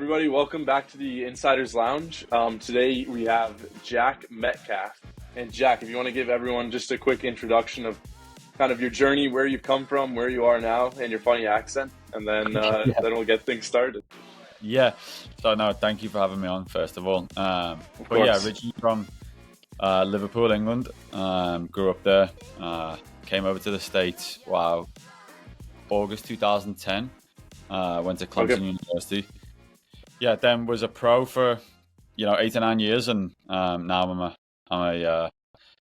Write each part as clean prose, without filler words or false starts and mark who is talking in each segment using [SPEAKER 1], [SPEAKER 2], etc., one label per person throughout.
[SPEAKER 1] Everybody, welcome back to the Insiders Lounge. Today we have Jack Metcalf. And Jack, if you want to give everyone just a quick introduction of kind of your journey, where you've come from, where you are now, and your funny accent, and then then we'll get things started.
[SPEAKER 2] Yeah. So no, thank you for having me on, first of all.
[SPEAKER 1] Of
[SPEAKER 2] But
[SPEAKER 1] course.
[SPEAKER 2] yeah, originally from Liverpool, England. Grew up there. Came over to the States. Wow. August 2010. Went to Clemson
[SPEAKER 1] Okay.
[SPEAKER 2] University. Yeah, then was a pro for 8 or 9 years, and now I'm a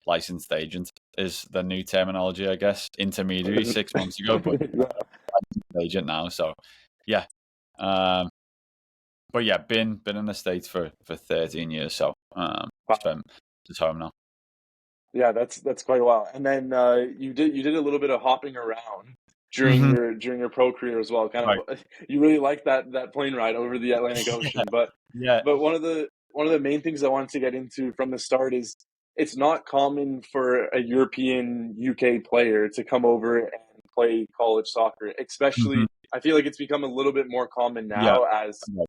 [SPEAKER 2] licensed agent. Is the new terminology, I guess. Intermediary 6 months ago, but
[SPEAKER 1] Yeah.
[SPEAKER 2] agent now. So yeah. Um, but yeah, been in the States for 13 years. So
[SPEAKER 1] Wow.
[SPEAKER 2] just home now.
[SPEAKER 1] Yeah, that's quite a while. And then you did a little bit of hopping around during
[SPEAKER 2] Hmm.
[SPEAKER 1] your pro career as well. Kind
[SPEAKER 2] Right.
[SPEAKER 1] of, you really like that plane ride over the Atlantic
[SPEAKER 2] Yeah.
[SPEAKER 1] Ocean. But
[SPEAKER 2] Yeah.
[SPEAKER 1] one of the main things I wanted to get into from the start is it's not common for a European UK player to come over and play college soccer.
[SPEAKER 2] Hmm.
[SPEAKER 1] Especially, I feel like it's become a little bit more common
[SPEAKER 2] Yeah.
[SPEAKER 1] now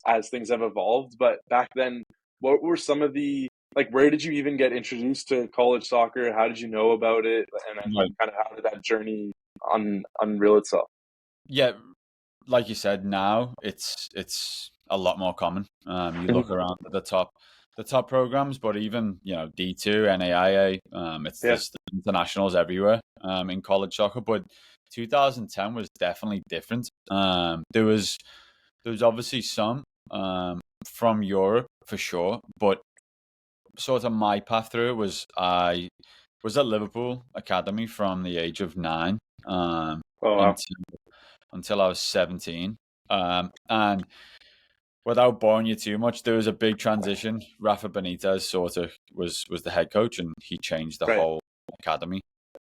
[SPEAKER 1] as things have evolved. But back then, what were some of the like, where did you even get introduced to college soccer? How did you know about it? And then
[SPEAKER 2] Right.
[SPEAKER 1] kind of how did that journey unreal itself?
[SPEAKER 2] Yeah. Like you said, now it's a lot more common. You look around at the top programs, but even D2, NAIA, it's
[SPEAKER 1] Yeah.
[SPEAKER 2] just internationals everywhere in college soccer. But 2010 was definitely different. There was obviously some from Europe for sure, but sort of my path through it was I was at Liverpool Academy from the age of 9
[SPEAKER 1] Oh, wow.
[SPEAKER 2] until I was 17. And without boring you too much, there was a big transition. Rafa Benitez sort of was the head coach, and he changed the
[SPEAKER 1] Right.
[SPEAKER 2] whole academy.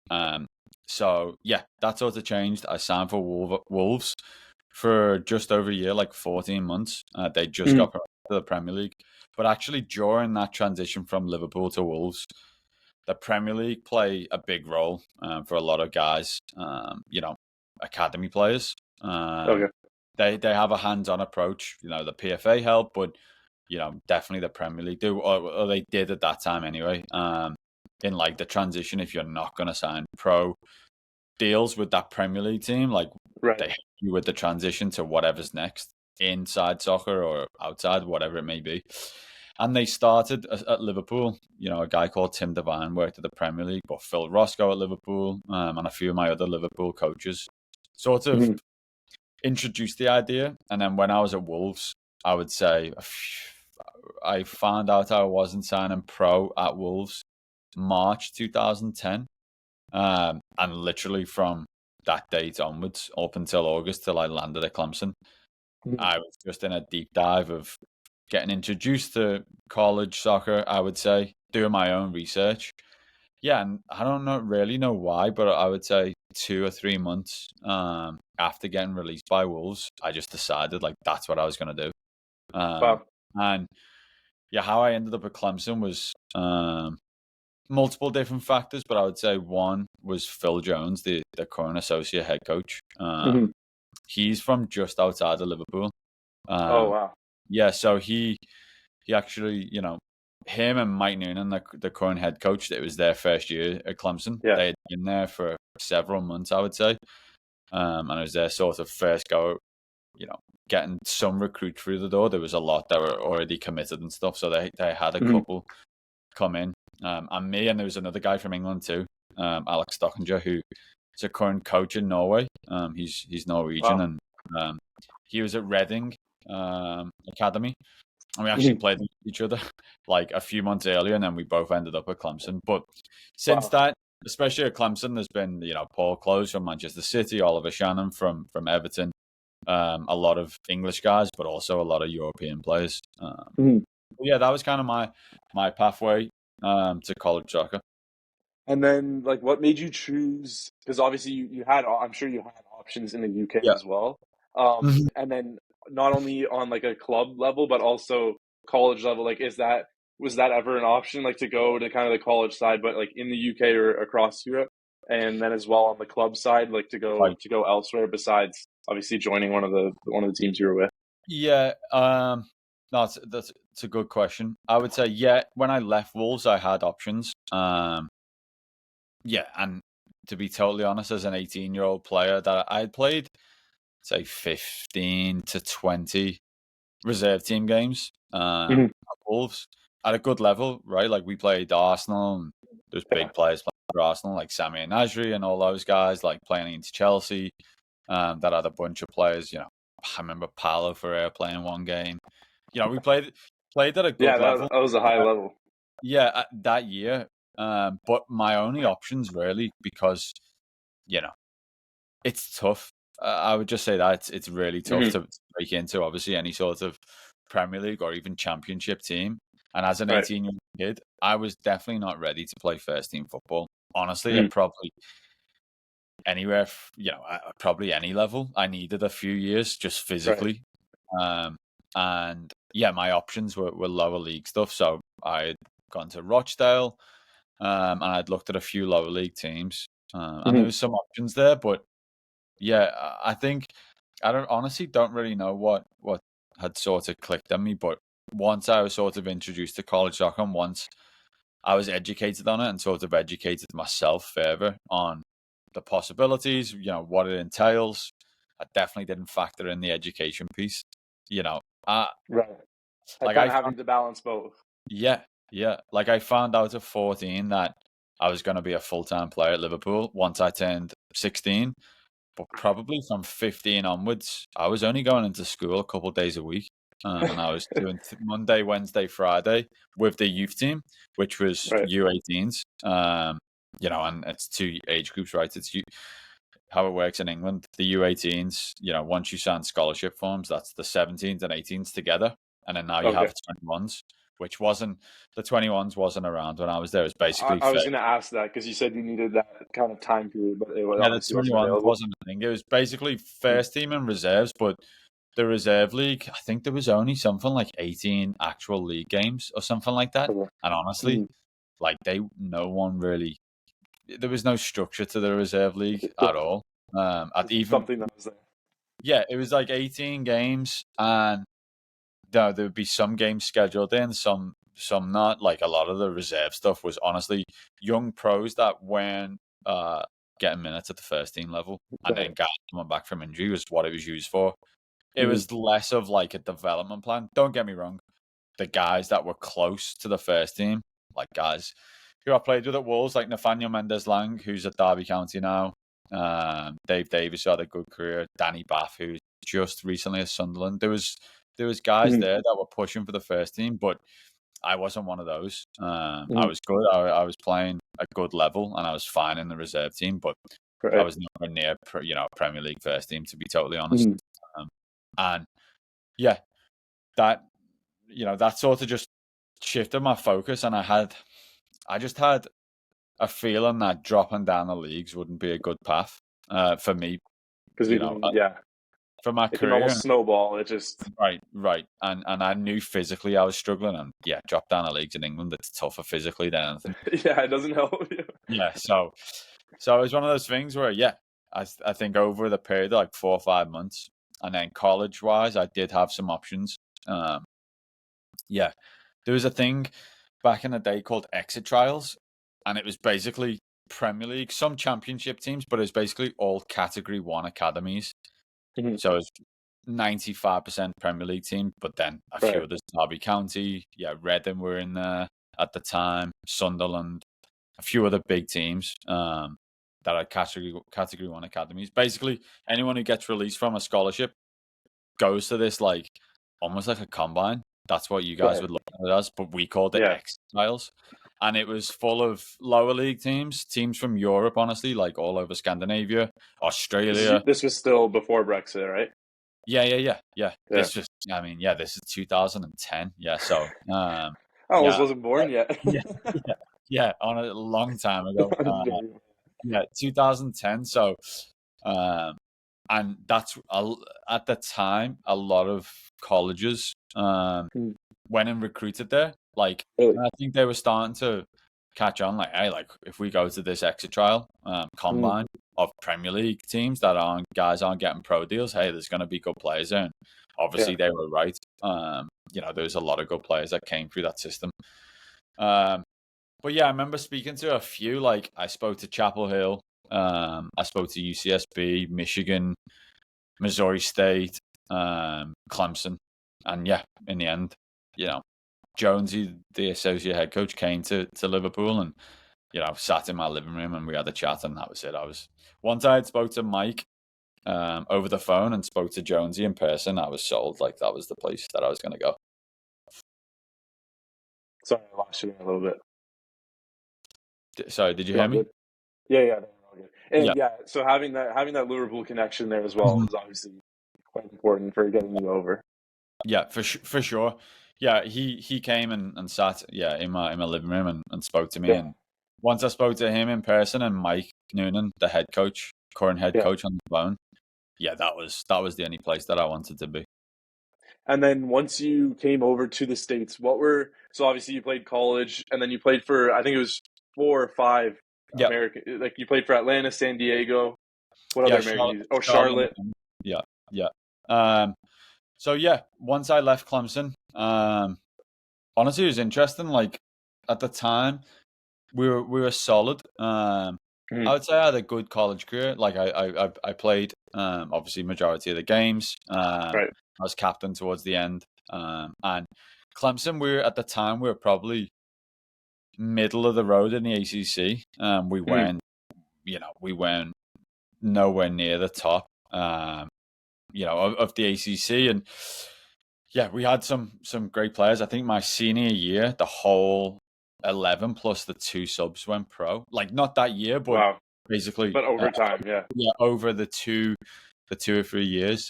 [SPEAKER 2] Um, so yeah, that sort of changed. I signed for Wolves for just over a year, like 14 months. They just
[SPEAKER 1] Mhm.
[SPEAKER 2] got promoted to the Premier League. But actually, during that transition from Liverpool to Wolves, the Premier League play a big role for a lot of guys, academy players.
[SPEAKER 1] Okay.
[SPEAKER 2] They have a hands-on approach. The PFA help, but definitely the Premier League do, or they did at that time anyway. In like the transition, if you're not going to sign pro deals with that Premier League team, like
[SPEAKER 1] Right.
[SPEAKER 2] they help you with the transition to whatever's next inside soccer or outside, whatever it may be. And they started at Liverpool. A guy called Tim Devine worked at the Premier League, but Phil Roscoe at Liverpool, and a few of my other Liverpool coaches sort of
[SPEAKER 1] Mhm.
[SPEAKER 2] introduced the idea. And then when I was at Wolves, I would say I found out I wasn't signing pro at Wolves March 2010. And literally from that date onwards, up until August, till I landed at Clemson,
[SPEAKER 1] Mhm.
[SPEAKER 2] I was just in a deep dive of getting introduced to college soccer, I would say, doing my own research. Yeah, and I don't really know why, but I would say 2 or 3 months after getting released by Wolves, I just decided like that's what I was going to do. Um,
[SPEAKER 1] Wow.
[SPEAKER 2] and yeah, how I ended up at Clemson was multiple different factors, but I would say one was Phil Jones, the current associate head coach.
[SPEAKER 1] Mhm.
[SPEAKER 2] He's from just outside of Liverpool.
[SPEAKER 1] Oh,
[SPEAKER 2] Um,
[SPEAKER 1] wow.
[SPEAKER 2] yeah, so he actually, him and Mike Noonan, the current head coach, that was their first year at Clemson.
[SPEAKER 1] Yeah.
[SPEAKER 2] They had been there for several months, I would say. And it was their sort of first go, getting some recruit through the door. There was a lot that were already committed and stuff. So they had a
[SPEAKER 1] Mhm.
[SPEAKER 2] couple come in. And me, and there was another guy from England too, Alex Stockinger, who is a current coach in Norway. He's Norwegian,
[SPEAKER 1] Wow.
[SPEAKER 2] and he was at Reading Academy, and we actually
[SPEAKER 1] Mhm.
[SPEAKER 2] played each other like a few months earlier, and then we both ended up at Clemson. But since
[SPEAKER 1] Wow.
[SPEAKER 2] that, especially at Clemson, there's been Paul Close from Manchester City, Oliver Shannon from Everton, a lot of English guys, but also a lot of European players.
[SPEAKER 1] Mhm.
[SPEAKER 2] Yeah, that was kind of my pathway to college soccer.
[SPEAKER 1] And then, like, what made you choose? Because obviously, you had, I'm sure you had options in the UK
[SPEAKER 2] Yeah.
[SPEAKER 1] as well.
[SPEAKER 2] Mhm.
[SPEAKER 1] And then not only on like a club level, but also college level. Like, was that ever an option, like to go to kind of the college side, but like in the UK or across Europe, and then as well on the club side, like to go
[SPEAKER 2] Right.
[SPEAKER 1] elsewhere besides obviously joining one of the teams you were with.
[SPEAKER 2] Yeah, that's a good question. I would say yeah. When I left Wolves, I had options. Yeah, and to be totally honest, as an 18-year-old player, that I had played, say 15 to 20 reserve team games
[SPEAKER 1] Hmm.
[SPEAKER 2] at Wolves at a good level, right? Like we played Arsenal, and there's
[SPEAKER 1] Yeah.
[SPEAKER 2] big players playing for Arsenal, like Sammy and Nasri and all those guys, like playing into Chelsea. That had a bunch of players. I remember Paulo Ferreira playing one game. We played at a
[SPEAKER 1] Yeah,
[SPEAKER 2] good level.
[SPEAKER 1] that was a high
[SPEAKER 2] Uh,
[SPEAKER 1] level.
[SPEAKER 2] yeah, that year. But my only options really, because you know it's tough. I would just say that it's really tough
[SPEAKER 1] Hmm.
[SPEAKER 2] to break into obviously any sort of Premier League or even Championship team. And as an
[SPEAKER 1] Right.
[SPEAKER 2] 18-year-old kid, I was definitely not ready to play first team football. Honestly, I
[SPEAKER 1] Hmm.
[SPEAKER 2] probably anywhere, probably any level. I needed a few years just
[SPEAKER 1] Right.
[SPEAKER 2] physically. And yeah, my options were lower league stuff. So I had gone to Rochdale, and I'd looked at a few lower league teams, and there
[SPEAKER 1] Hmm.
[SPEAKER 2] was some options there. But yeah, I think I don't honestly don't really know what had sort of clicked on me. But once I was sort of introduced to college soccer, and once I was educated on it and sort of educated myself further on the possibilities, what it entails. I definitely didn't factor in the education piece. You know, I
[SPEAKER 1] Right.
[SPEAKER 2] like
[SPEAKER 1] Kind
[SPEAKER 2] I
[SPEAKER 1] of
[SPEAKER 2] found,
[SPEAKER 1] having to balance both.
[SPEAKER 2] yeah, yeah, like I found out at 14 that I was going to be a full-time player at Liverpool once I turned 16. But probably from 15 onwards, I was only going into school a couple of days a week. And I was doing Monday, Wednesday, Friday with the youth team, which was
[SPEAKER 1] Right.
[SPEAKER 2] U18s. And it's two age groups, right? How it works in England. The U18s, once you sign scholarship forms, that's the 17s and 18s together. And then now you
[SPEAKER 1] Okay.
[SPEAKER 2] have 21s, which wasn't, the 21s wasn't around when I was there. It was
[SPEAKER 1] I,
[SPEAKER 2] basically
[SPEAKER 1] I was going to ask that because you said you needed that kind of time period, but it
[SPEAKER 2] Yeah, the
[SPEAKER 1] obviously wasn't
[SPEAKER 2] 21s
[SPEAKER 1] available.
[SPEAKER 2] wasn't a thing. It was basically
[SPEAKER 1] Mm.
[SPEAKER 2] first team and reserves, but the reserve league, I think there was only something like 18 actual league games or something like that.
[SPEAKER 1] Okay.
[SPEAKER 2] And honestly,
[SPEAKER 1] Mhm.
[SPEAKER 2] like no one really, there was no structure to the reserve league
[SPEAKER 1] Yeah.
[SPEAKER 2] at all. At
[SPEAKER 1] It's just
[SPEAKER 2] even,
[SPEAKER 1] something that was there.
[SPEAKER 2] yeah, it was like 18 games, and there would be some games scheduled in, some not. Like a lot of the reserve stuff was honestly young pros that weren't getting minutes at the first team level, and
[SPEAKER 1] Right.
[SPEAKER 2] then guys coming back from injury was what it was used for. It
[SPEAKER 1] Mhm.
[SPEAKER 2] was less of like a development plan. Don't get me wrong. The guys that were close to the first team, like guys who I played with at Wolves, like Nathaniel Mendes Lang, who's at Derby County now. Dave Davis, who had a good career. Danny Bath, who just recently at Sunderland. There was guys
[SPEAKER 1] Mhm.
[SPEAKER 2] there that were pushing for the first team, but I wasn't one of those. I
[SPEAKER 1] Mhm.
[SPEAKER 2] was good. I was playing a good level, and I was fine in the reserve team, but I
[SPEAKER 1] Right.
[SPEAKER 2] was nowhere near, Premier League first team, to be totally honest.
[SPEAKER 1] Mhm.
[SPEAKER 2] Um, and yeah, that that sort of just shifted my focus, and I just had a feeling that dropping down the leagues wouldn't be a good path for me.
[SPEAKER 1] Because
[SPEAKER 2] You know,
[SPEAKER 1] yeah,
[SPEAKER 2] for my
[SPEAKER 1] it can
[SPEAKER 2] career.
[SPEAKER 1] almost snowball. It just,
[SPEAKER 2] Right, and I knew physically I was struggling, and yeah, drop down the leagues in England, it's tougher physically than anything.
[SPEAKER 1] yeah, it doesn't help you.
[SPEAKER 2] Yeah, so it was one of those things where yeah, I think over the period of like 4 or 5 months, and then college wise, I did have some options. Um, yeah, there was a thing back in the day called exit trials, and it was basically Premier League, some Championship teams, but it was basically all Category One academies.
[SPEAKER 1] Mhm.
[SPEAKER 2] So it's 95% Premier League team, but then a few
[SPEAKER 1] Right.
[SPEAKER 2] others. Derby County, yeah, Reading were in there at the time, Sunderland, a few other big teams that are category one academies. Basically, anyone who gets released from a scholarship goes to this like almost like a combine. That's what you guys
[SPEAKER 1] Right.
[SPEAKER 2] would look at it as, but we called it
[SPEAKER 1] Yeah.
[SPEAKER 2] X Trials. And it was full of lower league teams from Europe, honestly, like all over Scandinavia, Australia.
[SPEAKER 1] This was still before Brexit, right?
[SPEAKER 2] Yeah.
[SPEAKER 1] Yeah.
[SPEAKER 2] I mean, yeah, this is 2010. Yeah, so,
[SPEAKER 1] I almost
[SPEAKER 2] yeah,
[SPEAKER 1] wasn't born yet.
[SPEAKER 2] yeah, yeah, yeah, on a long time ago.
[SPEAKER 1] I'm just joking.
[SPEAKER 2] Yeah, 2010. So, um, and at the time, a lot of colleges
[SPEAKER 1] Hmm.
[SPEAKER 2] went and recruited there. Like,
[SPEAKER 1] Really?
[SPEAKER 2] I think they were starting to. catch on. Like, hey, like if we go to this extra trial
[SPEAKER 1] Mhm.
[SPEAKER 2] combine of Premier League teams that aren't getting pro deals, hey, there's going to be good players there. And
[SPEAKER 1] Yeah.
[SPEAKER 2] obviously, they were right. There's a lot of good players that came through that system. Um, but yeah, I remember speaking to a few. Like, I spoke to Chapel Hill. I spoke to UCSB, Michigan, Missouri State, Clemson, and yeah, in the end, you know, Jonesy, the associate head coach, came to Liverpool and sat in my living room and we had a chat and that was it. Once I had spoke to Mike over the phone and spoke to Jonesy in person, I was sold. Like that was the place that I was going to go.
[SPEAKER 1] Sorry, I lost you there a little bit.
[SPEAKER 2] Sorry, did you
[SPEAKER 1] You
[SPEAKER 2] hear
[SPEAKER 1] all
[SPEAKER 2] me?
[SPEAKER 1] good? Yeah, yeah, they're all good.
[SPEAKER 2] Yeah,
[SPEAKER 1] And yeah, so having that Liverpool connection there as well
[SPEAKER 2] Mhm.
[SPEAKER 1] is obviously quite important for getting you over.
[SPEAKER 2] Yeah, for sure. Yeah, he came and sat in my living room and spoke to me.
[SPEAKER 1] Yeah,
[SPEAKER 2] And once I spoke to him in person and Mike Noonan, the head coach, current head
[SPEAKER 1] yeah.
[SPEAKER 2] coach on the phone, yeah, that was the only place that I wanted to be.
[SPEAKER 1] And then once you came over to the States, what were so obviously you played college and then you played for I think it was 4 or 5
[SPEAKER 2] Yeah,
[SPEAKER 1] American like you played for Atlanta, San Diego. What other
[SPEAKER 2] yeah,
[SPEAKER 1] American teams? Oh,
[SPEAKER 2] Charlotte.
[SPEAKER 1] Charlotte.
[SPEAKER 2] Yeah, yeah. So yeah, once I left Clemson, honestly, it was interesting. Like at the time, we were solid. I
[SPEAKER 1] Mhm.
[SPEAKER 2] would say I had a good college career. Like I played obviously majority of the games.
[SPEAKER 1] Right.
[SPEAKER 2] I was captain towards the end. And Clemson, at the time we were probably middle of the road in the ACC.
[SPEAKER 1] Mhm.
[SPEAKER 2] We weren't nowhere near the top. Of the ACC, and yeah, we had some great players. I think my senior year, the whole 11 plus the two subs went pro. Like not that year, but
[SPEAKER 1] Wow.
[SPEAKER 2] basically,
[SPEAKER 1] But over time, yeah.
[SPEAKER 2] yeah, over the 2 or 3 years.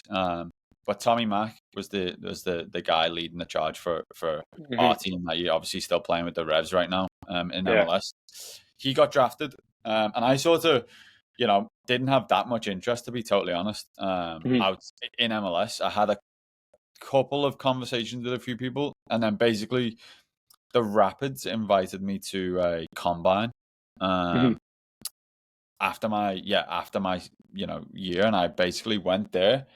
[SPEAKER 2] But Tommy Mack was the guy leading the charge for our
[SPEAKER 1] Mhm.
[SPEAKER 2] team that year. Obviously, still playing with the Revs right now in
[SPEAKER 1] Yeah.
[SPEAKER 2] MLS. He got drafted, and I sort of, didn't have that much interest to be totally honest.
[SPEAKER 1] Mhm.
[SPEAKER 2] Out in MLS, I had a couple of conversations with a few people, and then basically the Rapids invited me to a combine.
[SPEAKER 1] Mhm.
[SPEAKER 2] Um, after my year, and I basically went there,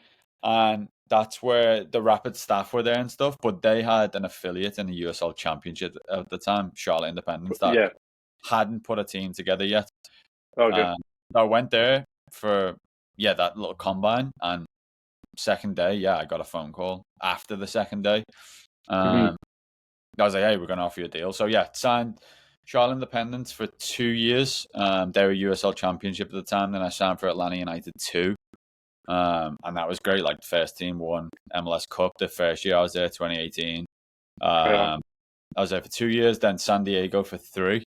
[SPEAKER 2] and that's where the Rapid staff were there and stuff. But they had an affiliate in the USL Championship at the time, Charlotte Independence, that
[SPEAKER 1] Yeah.
[SPEAKER 2] hadn't put a team together yet.
[SPEAKER 1] Okay.
[SPEAKER 2] Um, I went there for that little combine, and second day, I got a phone call after the second day.
[SPEAKER 1] Mhm.
[SPEAKER 2] Um, I was like, hey, we're going to offer you a deal. So yeah, signed Charlotte Independence for 2 years. They were USL Championship at the time. Then I signed for Atlanta United 2. And that was great. Like the first team won MLS Cup the first year I was there, 2018.
[SPEAKER 1] Right on.
[SPEAKER 2] I was there for 2 years, then San Diego for 3.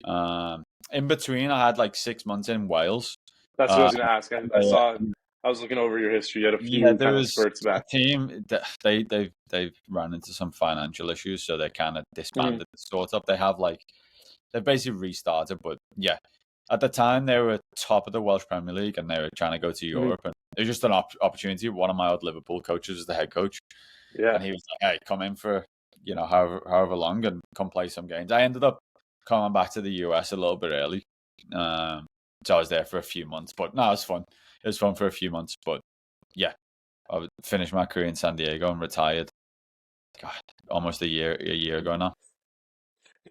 [SPEAKER 2] Um, in between, I had like 6 months in Wales.
[SPEAKER 1] That's what I
[SPEAKER 2] Uh,
[SPEAKER 1] was gonna ask. I
[SPEAKER 2] yeah,
[SPEAKER 1] saw I was looking over your history. You had a
[SPEAKER 2] yeah,
[SPEAKER 1] few
[SPEAKER 2] there
[SPEAKER 1] kind of
[SPEAKER 2] was
[SPEAKER 1] spurts
[SPEAKER 2] a
[SPEAKER 1] back.
[SPEAKER 2] team that they've run into some financial issues, so they kind of
[SPEAKER 1] Mhm.
[SPEAKER 2] disbanded sort of. They've basically restarted, but yeah, at the time they were top of the Welsh Premier League and they were trying to go to
[SPEAKER 1] Mhm.
[SPEAKER 2] Europe, and it was just an opportunity. One of my old Liverpool coaches was the head coach,
[SPEAKER 1] Yeah.
[SPEAKER 2] and he was like, "Hey, come in for however long and come play some games." I ended up coming back to the US a little bit early, so I was there for a few months. But no, it was fun. It was fun for a few months, but yeah, I finished my career in San Diego and retired. God, almost a year ago now.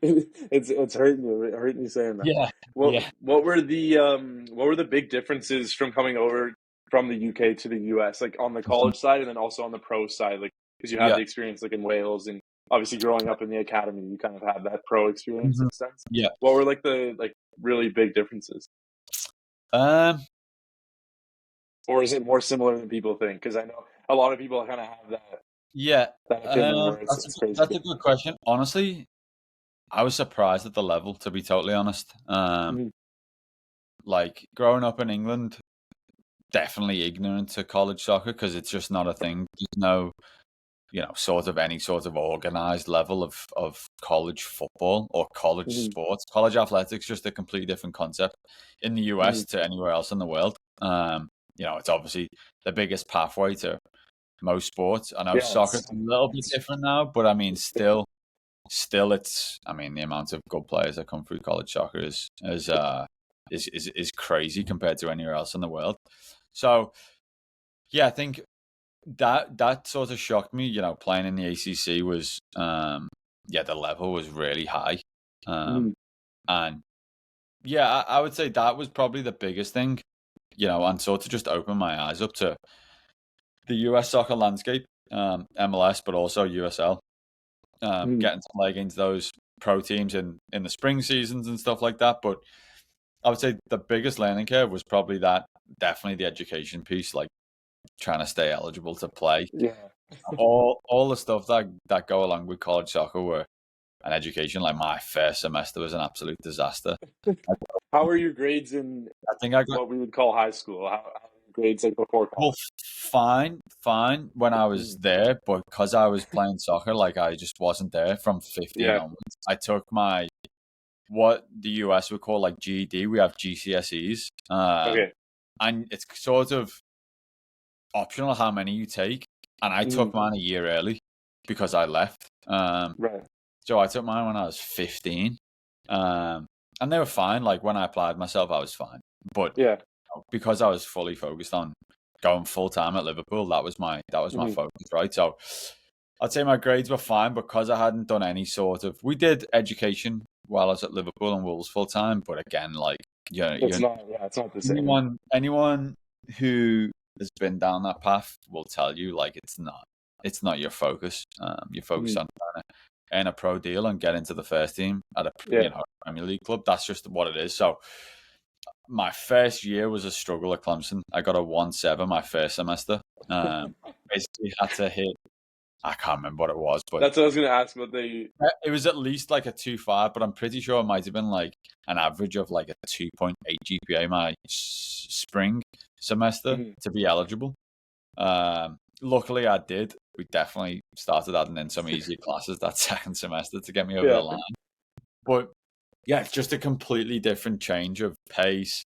[SPEAKER 1] It's hurting you saying that.
[SPEAKER 2] Yeah,
[SPEAKER 1] What
[SPEAKER 2] yeah.
[SPEAKER 1] what were the big differences from coming over from the UK to the US, like on the
[SPEAKER 2] Mhm.
[SPEAKER 1] college side and then also on the pro side, like because you had
[SPEAKER 2] Yeah.
[SPEAKER 1] the experience like in Wales and obviously growing up in the academy, you kind of had that pro experience in
[SPEAKER 2] Mhm.
[SPEAKER 1] a sense.
[SPEAKER 2] Yeah.
[SPEAKER 1] What were like the really big differences,
[SPEAKER 2] Um,
[SPEAKER 1] or is it more similar than people think? Because I know a lot of people kind of have
[SPEAKER 2] yeah.
[SPEAKER 1] that opinion where
[SPEAKER 2] That's
[SPEAKER 1] it's crazy
[SPEAKER 2] that's a
[SPEAKER 1] different.
[SPEAKER 2] good question. Honestly, I was surprised at the level, to be totally honest.
[SPEAKER 1] Mhm.
[SPEAKER 2] Like growing up in England, definitely ignorant to college soccer because it's just not a thing. There's no, sort of any sort of organized level of college football or college
[SPEAKER 1] Mhm.
[SPEAKER 2] sports. College athletics just a completely different concept in the
[SPEAKER 1] Mhm.
[SPEAKER 2] US to anywhere else in the world. It's obviously the biggest pathway to most sports. I know
[SPEAKER 1] Yeah,
[SPEAKER 2] soccer's a little bit
[SPEAKER 1] it's
[SPEAKER 2] different now, but I mean, still, still, I mean, the amount of good players that come through college soccer is crazy compared to anywhere else in the world. So yeah, I think that sort of shocked me. Playing in the ACC was the level was really high,
[SPEAKER 1] Mm.
[SPEAKER 2] and yeah, I would say that was probably the biggest thing. And sort of just opened my eyes up to the US soccer landscape, MLS, but also USL.
[SPEAKER 1] Mm.
[SPEAKER 2] Getting to play against those pro teams in the spring seasons and stuff like that. But I would say the biggest learning curve was probably definitely the education piece, like trying to stay eligible to play.
[SPEAKER 1] Yeah.
[SPEAKER 2] All the stuff that go along with college soccer were an education. Like my first semester was an absolute disaster.
[SPEAKER 1] How are your grades in
[SPEAKER 2] I think I got
[SPEAKER 1] what we would call high school? How are your grades like before
[SPEAKER 2] well,
[SPEAKER 1] college?
[SPEAKER 2] fine when I was
[SPEAKER 1] Mm.
[SPEAKER 2] there, but because I was playing soccer, like I just wasn't there from 15
[SPEAKER 1] Yeah.
[SPEAKER 2] onwards. I took my what the US would call like GED. We have GCSEs,
[SPEAKER 1] Okay.
[SPEAKER 2] and it's sort of optional how many you take. And I
[SPEAKER 1] Mm.
[SPEAKER 2] took mine a year early because I left.
[SPEAKER 1] Right.
[SPEAKER 2] So I took mine when I was 15, and they were fine. Like when I applied myself, I was fine. But
[SPEAKER 1] Yeah.
[SPEAKER 2] because I was fully focused on going full time at Liverpool, that was my
[SPEAKER 1] Hmm.
[SPEAKER 2] focus, right? So I'd say my grades were fine because I hadn't done any sort of. We did education while I was at Liverpool and Wolves full time, but again, like
[SPEAKER 1] It's
[SPEAKER 2] you
[SPEAKER 1] not. Yeah, it's not the same.
[SPEAKER 2] anyone who has been down that path will tell you like it's not your focus. You're focused
[SPEAKER 1] Mm.
[SPEAKER 2] on trying to earn a pro deal and get into the first team at a
[SPEAKER 1] Yeah.
[SPEAKER 2] Premier League club. That's just what it is. So my first year was a struggle at Clemson. I got a 1.7 my first semester. Basically had to hit. I can't remember what it was, but
[SPEAKER 1] That's what I was gonna ask. But they.
[SPEAKER 2] it was at least like a 2.5. But I'm pretty sure it might have been like an average of like a 2.8 GPA my spring semester
[SPEAKER 1] Mhm.
[SPEAKER 2] to be eligible. Luckily, I did. We definitely started adding in some easier classes that second semester to get me over the
[SPEAKER 1] Yeah.
[SPEAKER 2] line. But yeah, it's just a completely different change of pace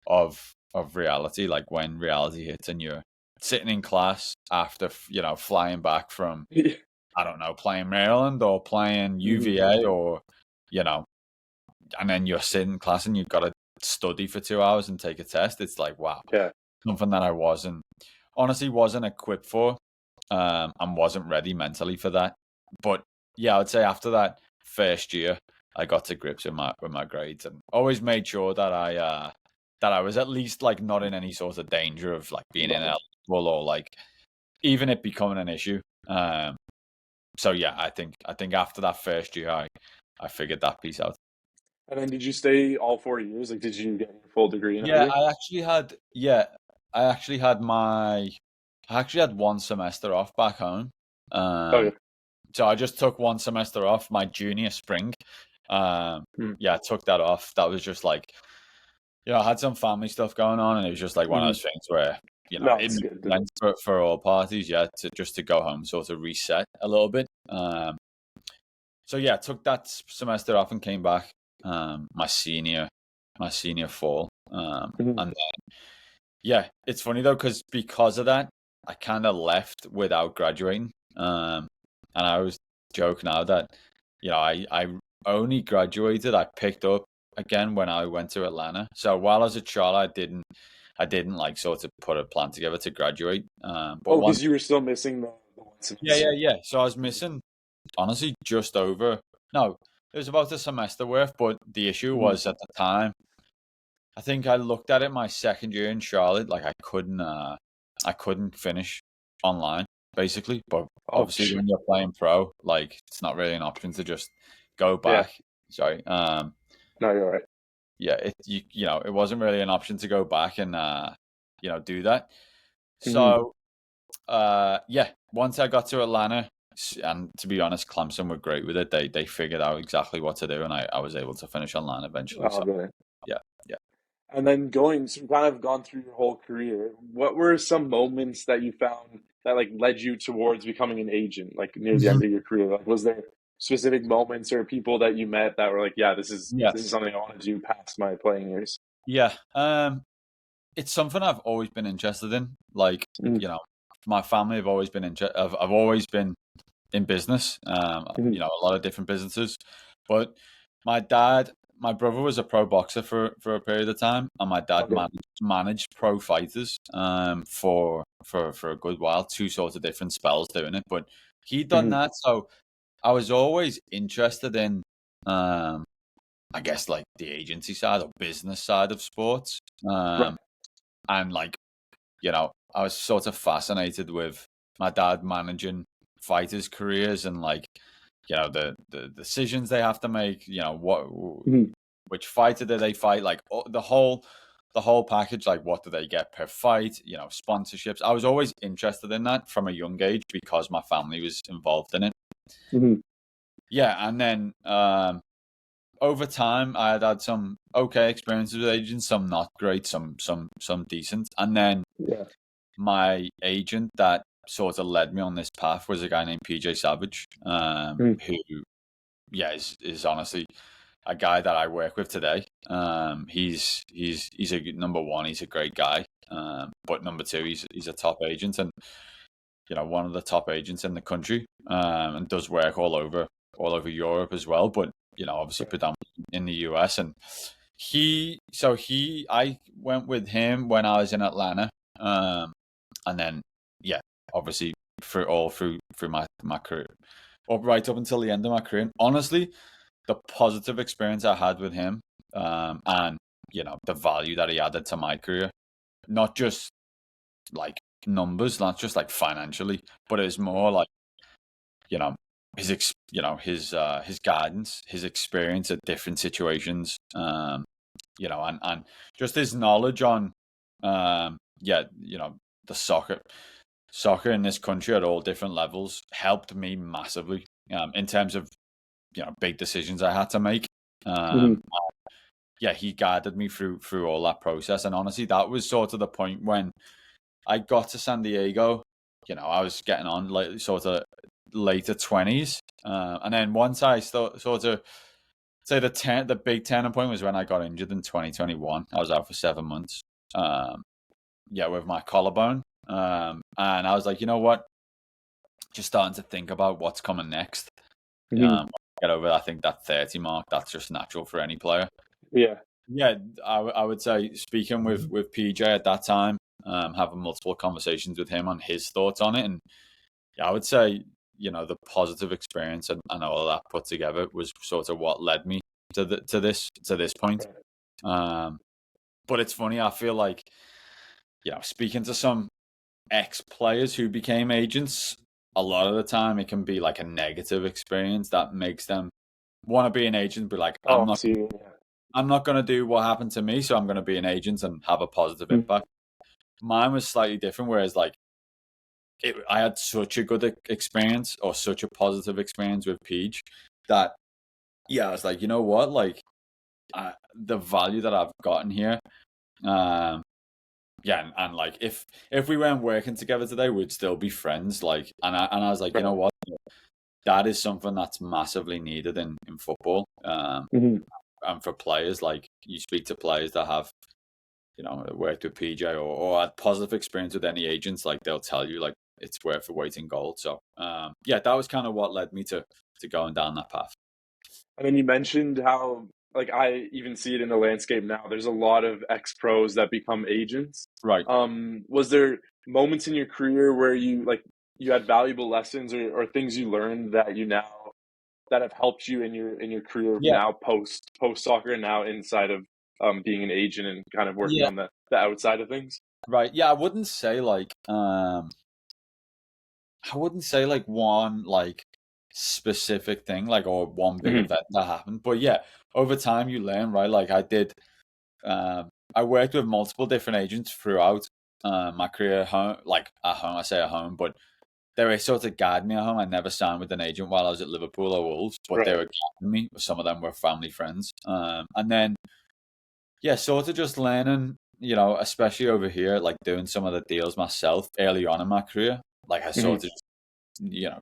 [SPEAKER 2] of reality. Like when reality hits and you're sitting in class after flying back from I don't know playing Maryland or playing
[SPEAKER 1] Mhm.
[SPEAKER 2] UVA or you know, and then you're sitting in class and you've got to study for 2 hours and take a test. It's like wow,
[SPEAKER 1] Yeah.
[SPEAKER 2] something that I wasn't equipped for, and wasn't ready mentally for that. But yeah, I'd say after that first year, I got to grips with my grades and always made sure that I was at least like not in any sort of danger of like being
[SPEAKER 1] Right.
[SPEAKER 2] ineligible or like even it becoming an issue. So yeah, I think after that first year, I figured that piece out.
[SPEAKER 1] And then did you stay all 4 years? Like, did you get your full degree and
[SPEAKER 2] Yeah,
[SPEAKER 1] everything?
[SPEAKER 2] I actually had one semester off back home. Um,
[SPEAKER 1] Okay.
[SPEAKER 2] so I just took one semester off my junior spring.
[SPEAKER 1] Mm.
[SPEAKER 2] Yeah, I took that off. That was just like, I had some family stuff going on, and it was just like one of
[SPEAKER 1] Mhm.
[SPEAKER 2] those things where,
[SPEAKER 1] No,
[SPEAKER 2] it
[SPEAKER 1] it's
[SPEAKER 2] made
[SPEAKER 1] good.
[SPEAKER 2] sense for all parties, yeah, to go home, sort of reset a little bit. So yeah, I took that semester off and came back my senior fall.
[SPEAKER 1] Mhm.
[SPEAKER 2] And yeah, it's funny though because of that, I kind of left without graduating. And I always joke now that I only graduated. I picked up again when I went to Atlanta. So while I was at Charlotte, I didn't like sort of put a plan together to graduate. But
[SPEAKER 1] Oh,
[SPEAKER 2] once,
[SPEAKER 1] because you were still missing the one
[SPEAKER 2] yeah,
[SPEAKER 1] semester.
[SPEAKER 2] yeah, yeah. So I was
[SPEAKER 1] Mhm.
[SPEAKER 2] missing honestly just over. No, it was about a semester worth. But the issue
[SPEAKER 1] Mhm.
[SPEAKER 2] was at the time. I think I looked at it my second year in Charlotte, like I couldn't finish online basically. But
[SPEAKER 1] Oh,
[SPEAKER 2] obviously,
[SPEAKER 1] shit.
[SPEAKER 2] when you're playing pro, like it's not really an option to just go
[SPEAKER 1] Yeah.
[SPEAKER 2] back. Sorry,
[SPEAKER 1] No, you're all right.
[SPEAKER 2] yeah, it wasn't really an option to go back and do that.
[SPEAKER 1] Mhm.
[SPEAKER 2] So yeah, once I got to Atlanta, and to be honest, Clemson were great with it. They figured out exactly what to do, and I was able to finish online eventually.
[SPEAKER 1] Oh,
[SPEAKER 2] So
[SPEAKER 1] really?
[SPEAKER 2] yeah, yeah.
[SPEAKER 1] And then going, so you've kind of gone through your whole career. What were some moments that you found that like led you towards becoming an agent, like near the
[SPEAKER 2] Mhm.
[SPEAKER 1] end of your career? Like, was there specific moments or people that you met that were like, yeah, this is
[SPEAKER 2] Yeah.
[SPEAKER 1] this is something I want to do past my playing years?
[SPEAKER 2] Yeah, it's something I've always been interested in. Like,
[SPEAKER 1] Mm.
[SPEAKER 2] you know, my family have always been I've always been in business.
[SPEAKER 1] Hmm.
[SPEAKER 2] A lot of different businesses. But my brother was a pro boxer for a period of time, and my dad
[SPEAKER 1] Okay.
[SPEAKER 2] managed pro fighters for a good while, two sorts of different spells doing it. But he'd done
[SPEAKER 1] Hmm.
[SPEAKER 2] that, so I was always interested in, I guess, like the agency side or business side of sports.
[SPEAKER 1] Right.
[SPEAKER 2] And like, I was sort of fascinated with my dad managing fighters' careers and like, the decisions they have to make.
[SPEAKER 1] Hmm.
[SPEAKER 2] Which fighter do they fight? Like the whole package. Like, what do they get per fight? Sponsorships. I was always interested in that from a young age because my family was involved in it.
[SPEAKER 1] Hmm.
[SPEAKER 2] Yeah, and then over time, I had some okay experiences with agents, some not great, some decent, and then
[SPEAKER 1] Yeah.
[SPEAKER 2] my agent that sort of led me on this path was a guy named PJ Savage,
[SPEAKER 1] Hmm.
[SPEAKER 2] who, yeah, is honestly a guy that I work with today. He's a number one. He's a great guy. But number two, he's a top agent and one of the top agents in the country. And does work all over Europe as well. But obviously
[SPEAKER 1] Right.
[SPEAKER 2] predominantly in the US. And I went with him when I was in Atlanta. And then yeah, obviously through my career, right up until the end of my career. And honestly, the positive experience I had with him, and the value that he added to my career, not just like numbers, not just like financially, but it's more like you know his guidance, his experience at different situations, and just his knowledge on, yeah, the soccer in this country at all different levels helped me massively, in terms of big decisions I had to make.
[SPEAKER 1] Hmm.
[SPEAKER 2] Um, yeah, he guided me through all that process, and honestly, that was sort of the point when I got to San Diego. I was getting on like sort of later 20s, and then once I sort of say the big turning point was when I got injured in 2021. I was out for 7 months. Um, yeah, with my collarbone, and I was like, you know what? Just starting to think about what's coming next.
[SPEAKER 1] Hmm.
[SPEAKER 2] Get over, I think, that 30 mark. That's just natural for any player.
[SPEAKER 1] Yeah.
[SPEAKER 2] Yeah, I would say speaking with PJ at that time, having multiple conversations with him on his thoughts on it, and yeah, I would say the positive experience and all of that put together was sort of what led me to this point.
[SPEAKER 1] Right.
[SPEAKER 2] Um, but it's funny. I feel like speaking to some ex players who became agents, a lot of the time it can be like a negative experience that makes them want to be an agent, but like
[SPEAKER 1] Oh, I see.
[SPEAKER 2] I'm not going to do what happened to me, so I'm going to be an agent and have a positive
[SPEAKER 1] Yeah.
[SPEAKER 2] impact. Mine was slightly different, whereas like I had such a good experience or such a positive experience with Peach that yeah, I was like, you know what, like the value that I've gotten here, um, yeah, and like if we weren't working together today, we'd still be friends. Like, and I was like, you know
[SPEAKER 1] Right.
[SPEAKER 2] what, that is something that's massively needed in football,
[SPEAKER 1] Hmm.
[SPEAKER 2] and for players. Like, you speak to players that have worked with PJ or had positive experience with any agents, like they'll tell you like it's worth the weight in gold. So yeah, that was kind of what led me to going down that path.
[SPEAKER 1] And then you mentioned how, like, I even see it in the landscape now. There's a lot of ex pros that become agents.
[SPEAKER 2] Right.
[SPEAKER 1] Was there moments in your career where you had valuable lessons or things you learned that you now that have helped you in your career
[SPEAKER 2] Yeah.
[SPEAKER 1] now post soccer and now inside of being an agent and kind of working
[SPEAKER 2] Yeah.
[SPEAKER 1] on the outside of things?
[SPEAKER 2] Right. Yeah. I wouldn't say like one like specific thing like or one big
[SPEAKER 1] Hmm.
[SPEAKER 2] event that happened, but yeah, over time you learn, right? Like I did. I worked with multiple different agents throughout my career. Home, like at home, I say at home, but they were sort of guiding me at home. I never signed with an agent while I was at Liverpool or Wolves, but they
[SPEAKER 1] Right.
[SPEAKER 2] were guiding me. Some of them were family friends. And then, yeah, sort of just learning, especially over here, like doing some of the deals myself early on in my career. Like I
[SPEAKER 1] Hmm.
[SPEAKER 2] sort of,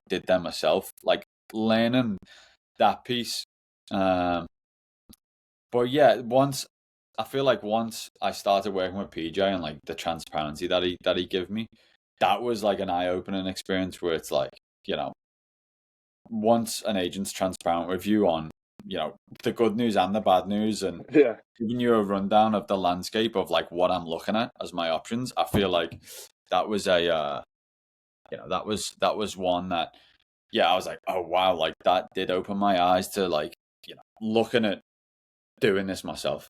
[SPEAKER 2] did them myself, like learning that piece. Um, but yeah, once I started working with PJ and like the transparency that he gave me, that was like an eye opening experience where it's like, you know, once an agent's transparent with you on, the good news and the bad news, and
[SPEAKER 1] Yeah.
[SPEAKER 2] giving you a rundown of the landscape of like what I'm looking at as my options, I feel like that was that was one that, I was like, oh wow, like that did open my eyes to like, looking at doing this myself.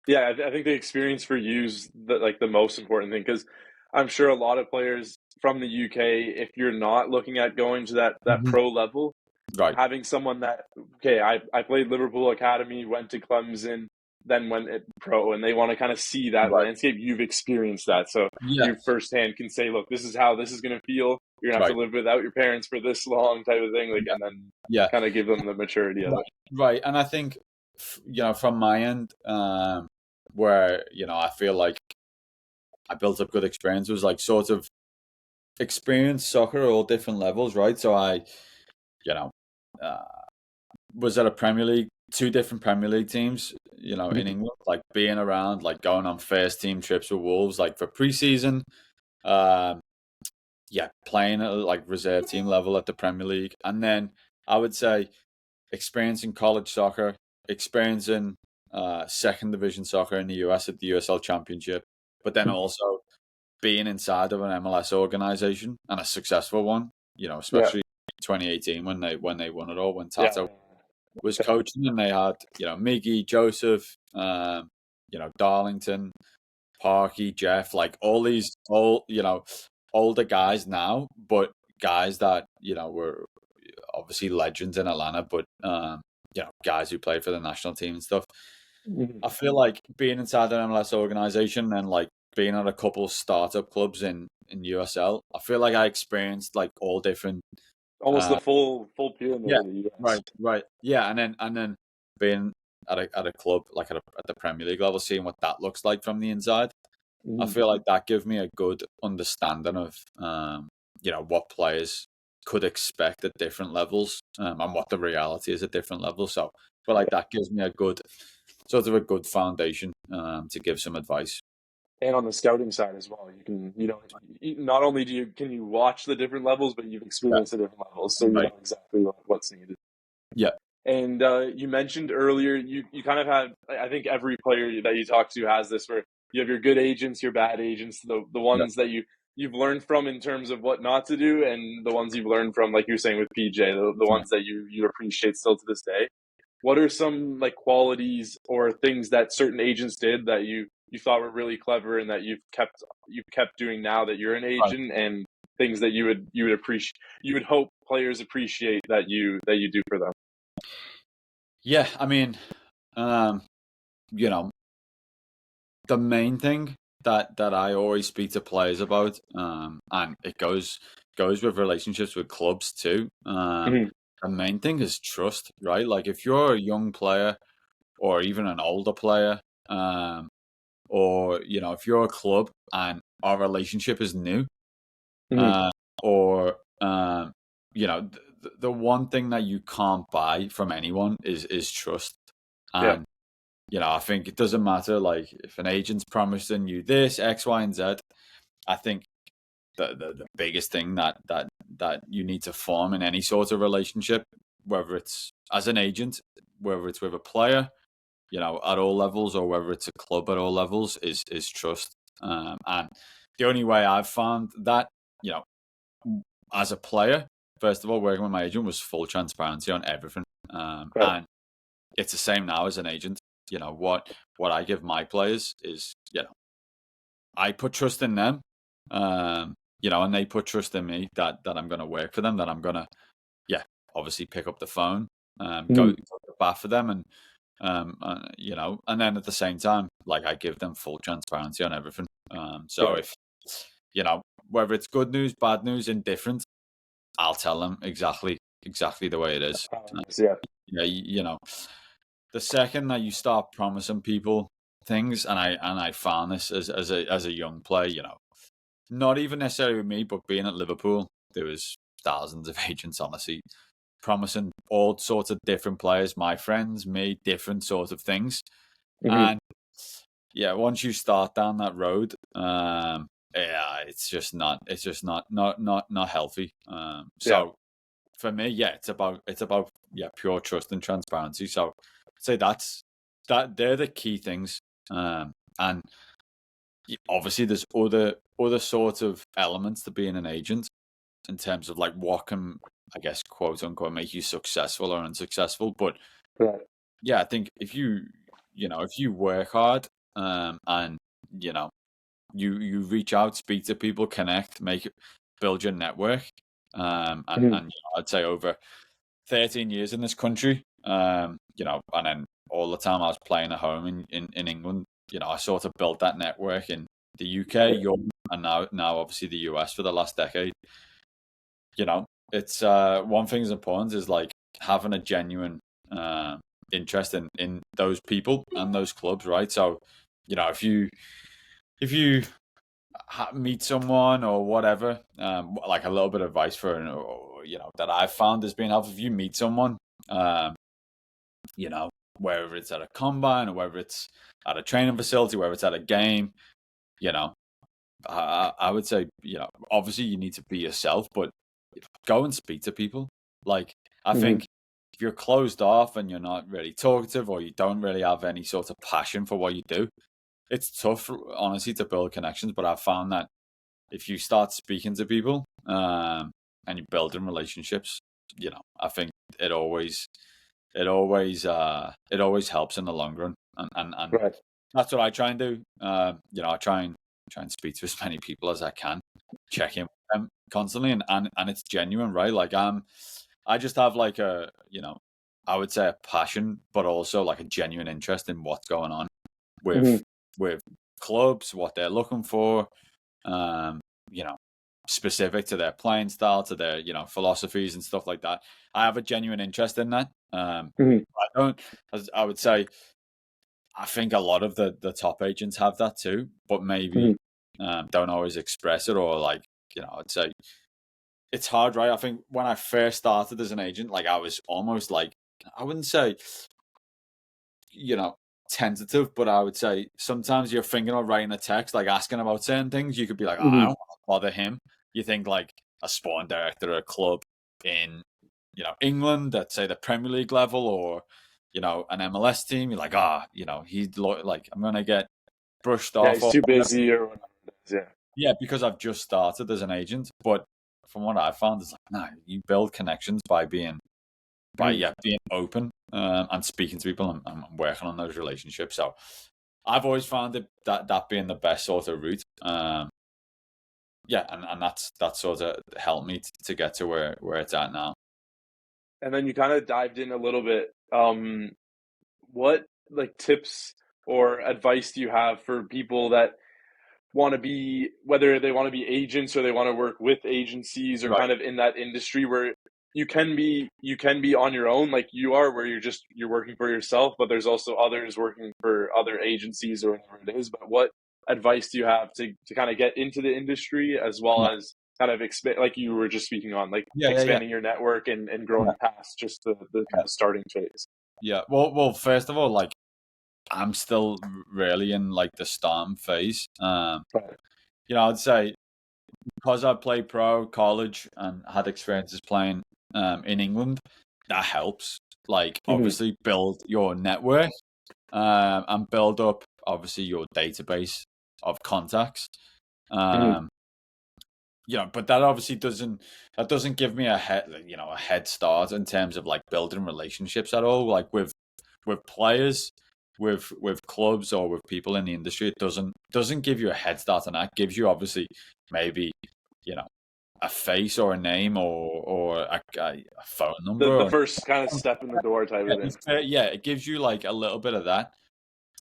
[SPEAKER 1] Yeah, I think the experience for you is the most important thing because I'm sure a lot of players from the UK, if you're not looking at going to that
[SPEAKER 2] Mhm.
[SPEAKER 1] pro level,
[SPEAKER 2] Right.
[SPEAKER 1] having someone that okay, I played Liverpool academy, went to Clemson, then went pro, and they want to kind of see that
[SPEAKER 2] Right.
[SPEAKER 1] landscape. You've experienced that, so
[SPEAKER 2] Yeah.
[SPEAKER 1] you firsthand can say, look, this is how this is going to feel. You're gonna have
[SPEAKER 2] Right.
[SPEAKER 1] to live without your parents for this long, type of thing, like,
[SPEAKER 2] Yeah.
[SPEAKER 1] and then
[SPEAKER 2] Yeah.
[SPEAKER 1] kind of give them the maturity of
[SPEAKER 2] Right.
[SPEAKER 1] it.
[SPEAKER 2] Right. And I think, from my end, where, I feel like I built up good experience was like sort of experience soccer at all different levels, right? So I, you know, uh, was at a Premier League, two different Premier League teams, in England, like being around, like going on first team trips with Wolves, like for preseason, um, playing at like reserve team level at the Premier League, and then I would say experiencing college soccer, experiencing second division soccer in the US at the USL Championship, but then also being inside of an MLS organization and a successful one,
[SPEAKER 1] Yeah,
[SPEAKER 2] especially 2018 when they won it all, when
[SPEAKER 1] yeah,
[SPEAKER 2] Tato was coaching and they had, Miggy, Joseph, Darlington, Parky, Jeff, like all these older guys now, but guys that, were obviously legends in Atlanta, but guys who played for the national team and stuff.
[SPEAKER 1] Mhm.
[SPEAKER 2] I feel like being inside an MLS organization and like being at a couple startup clubs in USL, I feel like I experienced like all different.
[SPEAKER 1] Almost the
[SPEAKER 2] Uh,
[SPEAKER 1] full pyramid
[SPEAKER 2] yeah,
[SPEAKER 1] of the US.
[SPEAKER 2] right, yeah, and then being at a club like at the Premier League level, seeing what that looks like from the inside. I
[SPEAKER 1] Mhm.
[SPEAKER 2] feel like that gave me a good understanding of what players could expect at different levels, and what the reality is at different levels. So, but like that gives me a good foundation to give some advice.
[SPEAKER 1] And on the scouting side as well, you can, not only can you watch the different levels, but you've
[SPEAKER 2] Yeah,
[SPEAKER 1] experienced the different levels, so you
[SPEAKER 2] right.
[SPEAKER 1] know exactly what's needed.
[SPEAKER 2] Yeah,
[SPEAKER 1] And you mentioned earlier, you kind of have, I think every player that you talk to has this, where you have your good agents, your bad agents, the
[SPEAKER 2] yeah,
[SPEAKER 1] ones that you've learned from in terms of what not to do, and the ones you've learned from, like you're saying with PJ, the
[SPEAKER 2] yeah.
[SPEAKER 1] ones that you appreciate still to this day. What are some like qualities or things that certain agents did that you thought were really clever and that you've kept doing now that you're an
[SPEAKER 2] Right.
[SPEAKER 1] agent, and things that you would appreciate, you would hope players appreciate that you do for them?
[SPEAKER 2] Yeah, I mean, um, you know, the main thing that I always speak to players about, and it goes with relationships with clubs too.
[SPEAKER 1] Mhm.
[SPEAKER 2] The main thing is trust, right? Like if you're a young player or even an older player, or if you're a club and our relationship is new,
[SPEAKER 1] Mhm.
[SPEAKER 2] uh, or the one thing that you can't buy from anyone is trust,
[SPEAKER 1] Yeah.
[SPEAKER 2] and I think it doesn't matter like if an agent's promising you this X, Y, and Z. I think the biggest thing that you need to form in any sort of relationship, whether it's as an agent, whether it's with a player, at all levels, or whether it's a club at all levels, is trust. And the only way I've found that, you know, as a player, first of all, working with my agent was full transparency on everything.
[SPEAKER 1] Right.
[SPEAKER 2] And it's the same now as an agent. What I give my players is, I put trust in them, and they put trust in me that I'm going to work for them, that I'm going to, obviously pick up the phone, go
[SPEAKER 1] Mhm.
[SPEAKER 2] to the bat for them, and then at the same time, like I give them full transparency on everything. So
[SPEAKER 1] Right.
[SPEAKER 2] if whether it's good news, bad news, indifferent, I'll tell them exactly the way it is.
[SPEAKER 1] Yeah.
[SPEAKER 2] Yeah, the second that you start promising people things, and I found this as a young player, not even necessarily with me, but being at Liverpool, there was thousands of agents, honestly, promising all sorts of different players, my friends, me, different sorts of things.
[SPEAKER 1] Mhm.
[SPEAKER 2] And once you start down that road, it's just not healthy.
[SPEAKER 1] Yeah.
[SPEAKER 2] So for me, yeah, it's about pure trust and transparency. So I'd say that they're the key things. And obviously there's other sort of elements to being an agent in terms of like what can, I guess, quote unquote, make you successful or unsuccessful. But
[SPEAKER 1] Right.
[SPEAKER 2] yeah, I think if you work hard, and you reach out, speak to people, connect, build your network,
[SPEAKER 1] Mhm.
[SPEAKER 2] and I'd say over 13 years in this country, and then all the time I was playing at home in England, I sort of built that network in the UK,
[SPEAKER 1] Right.
[SPEAKER 2] Europe, and now obviously the US for the last decade. It's one thing is important is like having a genuine interest in those people and those clubs, right? So, if you meet someone or whatever, like a little bit of advice that I've found has been helpful. If you meet someone, um, you know, whether it's at a combine or whether it's at a training facility, whether it's at a game, you know, I would say, obviously you need to be yourself, but go and speak to people. Like, I
[SPEAKER 1] Mhm.
[SPEAKER 2] think if you're closed off and you're not really talkative or you don't really have any sort of passion for what you do, it's tough, honestly, to build connections. But I've found that if you start speaking to people, and you building relationships, I think it always, it always helps in the long run. And
[SPEAKER 1] Right.
[SPEAKER 2] that's what I try and do. I try and speak to as many people as I can, check in with them constantly, and it's genuine, right? Like I just have like I would say a passion, but also like a genuine interest in what's going on with
[SPEAKER 1] Mhm.
[SPEAKER 2] with clubs, what they're looking for, um, you know, specific to their playing style, to their philosophies and stuff like that. I have a genuine interest in that.
[SPEAKER 1] Mhm.
[SPEAKER 2] I don't, as I would say, I think a lot of the top agents have that too, but maybe
[SPEAKER 1] Mhm.
[SPEAKER 2] don't always express it, or like I'd say it's hard, right? I think when I first started as an agent, like I was almost like, I wouldn't say you know tentative, but I would say sometimes you're thinking of writing a text, like asking about certain things. You could be like, oh, I
[SPEAKER 1] Mhm.
[SPEAKER 2] don't want to bother him. You think like a sporting director at a club in England at say the Premier League level, or an MLS team. You're like, he's like, I'm gonna get brushed
[SPEAKER 1] Yeah,
[SPEAKER 2] off
[SPEAKER 1] he's
[SPEAKER 2] or
[SPEAKER 1] too
[SPEAKER 2] whatever.
[SPEAKER 1] busy or whatever it is. Yeah.
[SPEAKER 2] Yeah, because I've just started as an agent. But from what I found, it's like, nah, you build connections by
[SPEAKER 1] Mhm.
[SPEAKER 2] being open, and speaking to people, and working on those relationships. So I've always found that being the best sort of route. Yeah, and that's sort of helped me to get to where it's at now.
[SPEAKER 1] And then you kind of dived in a little bit. What like tips or advice do you have for people that want to be, whether they want to be agents or they want to work with agencies or
[SPEAKER 2] Right.
[SPEAKER 1] kind of in that industry where you can be on your own like you are, where you're working for yourself, but there's also others working for other agencies or whatever it is. But what advice do you have to kind of get into the industry, as well
[SPEAKER 2] Yeah.
[SPEAKER 1] as kind of expand, like you were just speaking on, like
[SPEAKER 2] Yeah. Yeah. Yeah.
[SPEAKER 1] expanding your network and
[SPEAKER 2] Yeah.
[SPEAKER 1] growing past just the kind
[SPEAKER 2] Yeah.
[SPEAKER 1] of starting phase?
[SPEAKER 2] Yeah. Well, first of all, like I'm still really in like the starting phase.
[SPEAKER 1] Right.
[SPEAKER 2] I'd say because I played pro college and had experiences playing in England, that helps. Like
[SPEAKER 1] Hmm.
[SPEAKER 2] obviously build your network, and build up obviously your database of contacts.
[SPEAKER 1] Hmm.
[SPEAKER 2] Um, but that doesn't give me a head start in terms of like building relationships at all. Like with players, with clubs or with people in the industry, it doesn't give you a head start, and that gives you obviously maybe you know a face or a name or a phone
[SPEAKER 1] the
[SPEAKER 2] number
[SPEAKER 1] the
[SPEAKER 2] or
[SPEAKER 1] first kind of step in the door type
[SPEAKER 2] yeah,
[SPEAKER 1] of thing.
[SPEAKER 2] it gives you like a little bit of that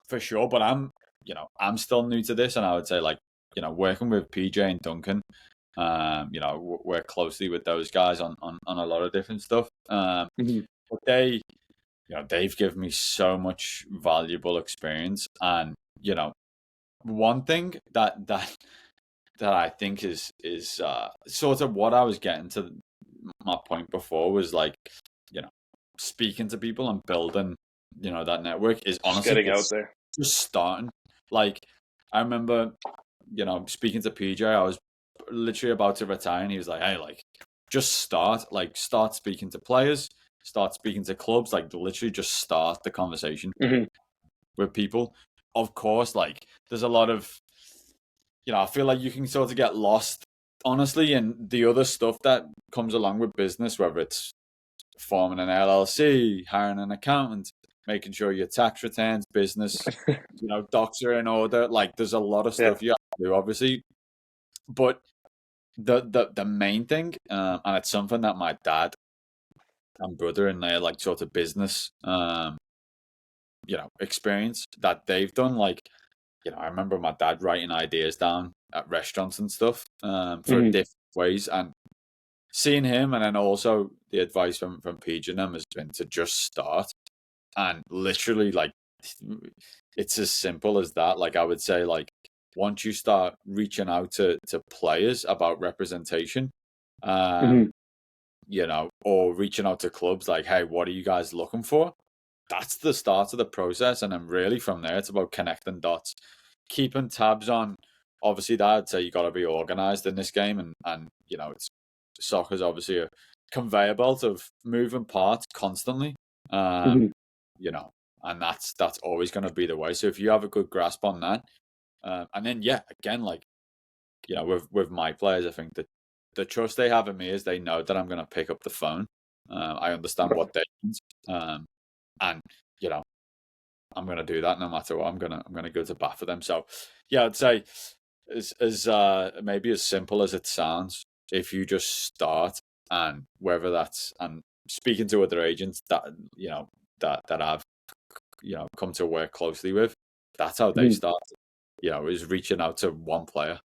[SPEAKER 2] for sure. But I'm still new to this, and I would say like working with PJ and Duncan, work closely with those guys on a lot of different stuff.
[SPEAKER 1] Hmm.
[SPEAKER 2] But they've given me so much valuable experience, and one thing that I think is sort of what I was getting to my point before was like you know speaking to people and building that network is
[SPEAKER 1] Just
[SPEAKER 2] honestly
[SPEAKER 1] getting out there.
[SPEAKER 2] just starting. Like I remember speaking to PJ, I was literally about to retire, and he was like, hey, like just start speaking to players, start speaking to clubs, like literally just start the conversation
[SPEAKER 1] Hmm.
[SPEAKER 2] with people. Of course, like there's a lot of, I feel like you can sort of get lost, honestly, in the other stuff that comes along with business, whether it's forming an LLC, hiring an accountant, making sure your tax returns, business, docs are in order. Like there's a lot of
[SPEAKER 1] Yeah.
[SPEAKER 2] stuff you have to do, obviously. But the main thing, and it's something that my dad and brother in their like sort of business, experience that they've done. Like, I remember my dad writing ideas down at restaurants and stuff, for
[SPEAKER 1] Hmm.
[SPEAKER 2] different ways, and seeing him, and then also the advice from PJ and them has been to just start and literally like it's as simple as that. Like I would say, like once you start reaching out to players about representation,
[SPEAKER 1] Hmm.
[SPEAKER 2] um, or reaching out to clubs like, hey, what are you guys looking for? That's the start of the process, and then really from there, it's about connecting dots, keeping tabs on. Obviously, that I'd say you got to be organized in this game, and it's soccer's obviously a conveyor belt of moving parts constantly. Um,
[SPEAKER 1] Hmm.
[SPEAKER 2] you know, and that's always going to be the way. So if you have a good grasp on that, and then yeah, again, like with my players, I think that the trust they have in me is they know that I'm going to pick up the phone. I understand what they need, and you know I'm going to do that no matter what. I'm gonna go to bat for them. So yeah, I'd say as maybe as simple as it sounds, if you just start, and whether that's and speaking to other agents that that I've come to work closely with, that's how they
[SPEAKER 1] Hmm.
[SPEAKER 2] start. Is reaching out to one player,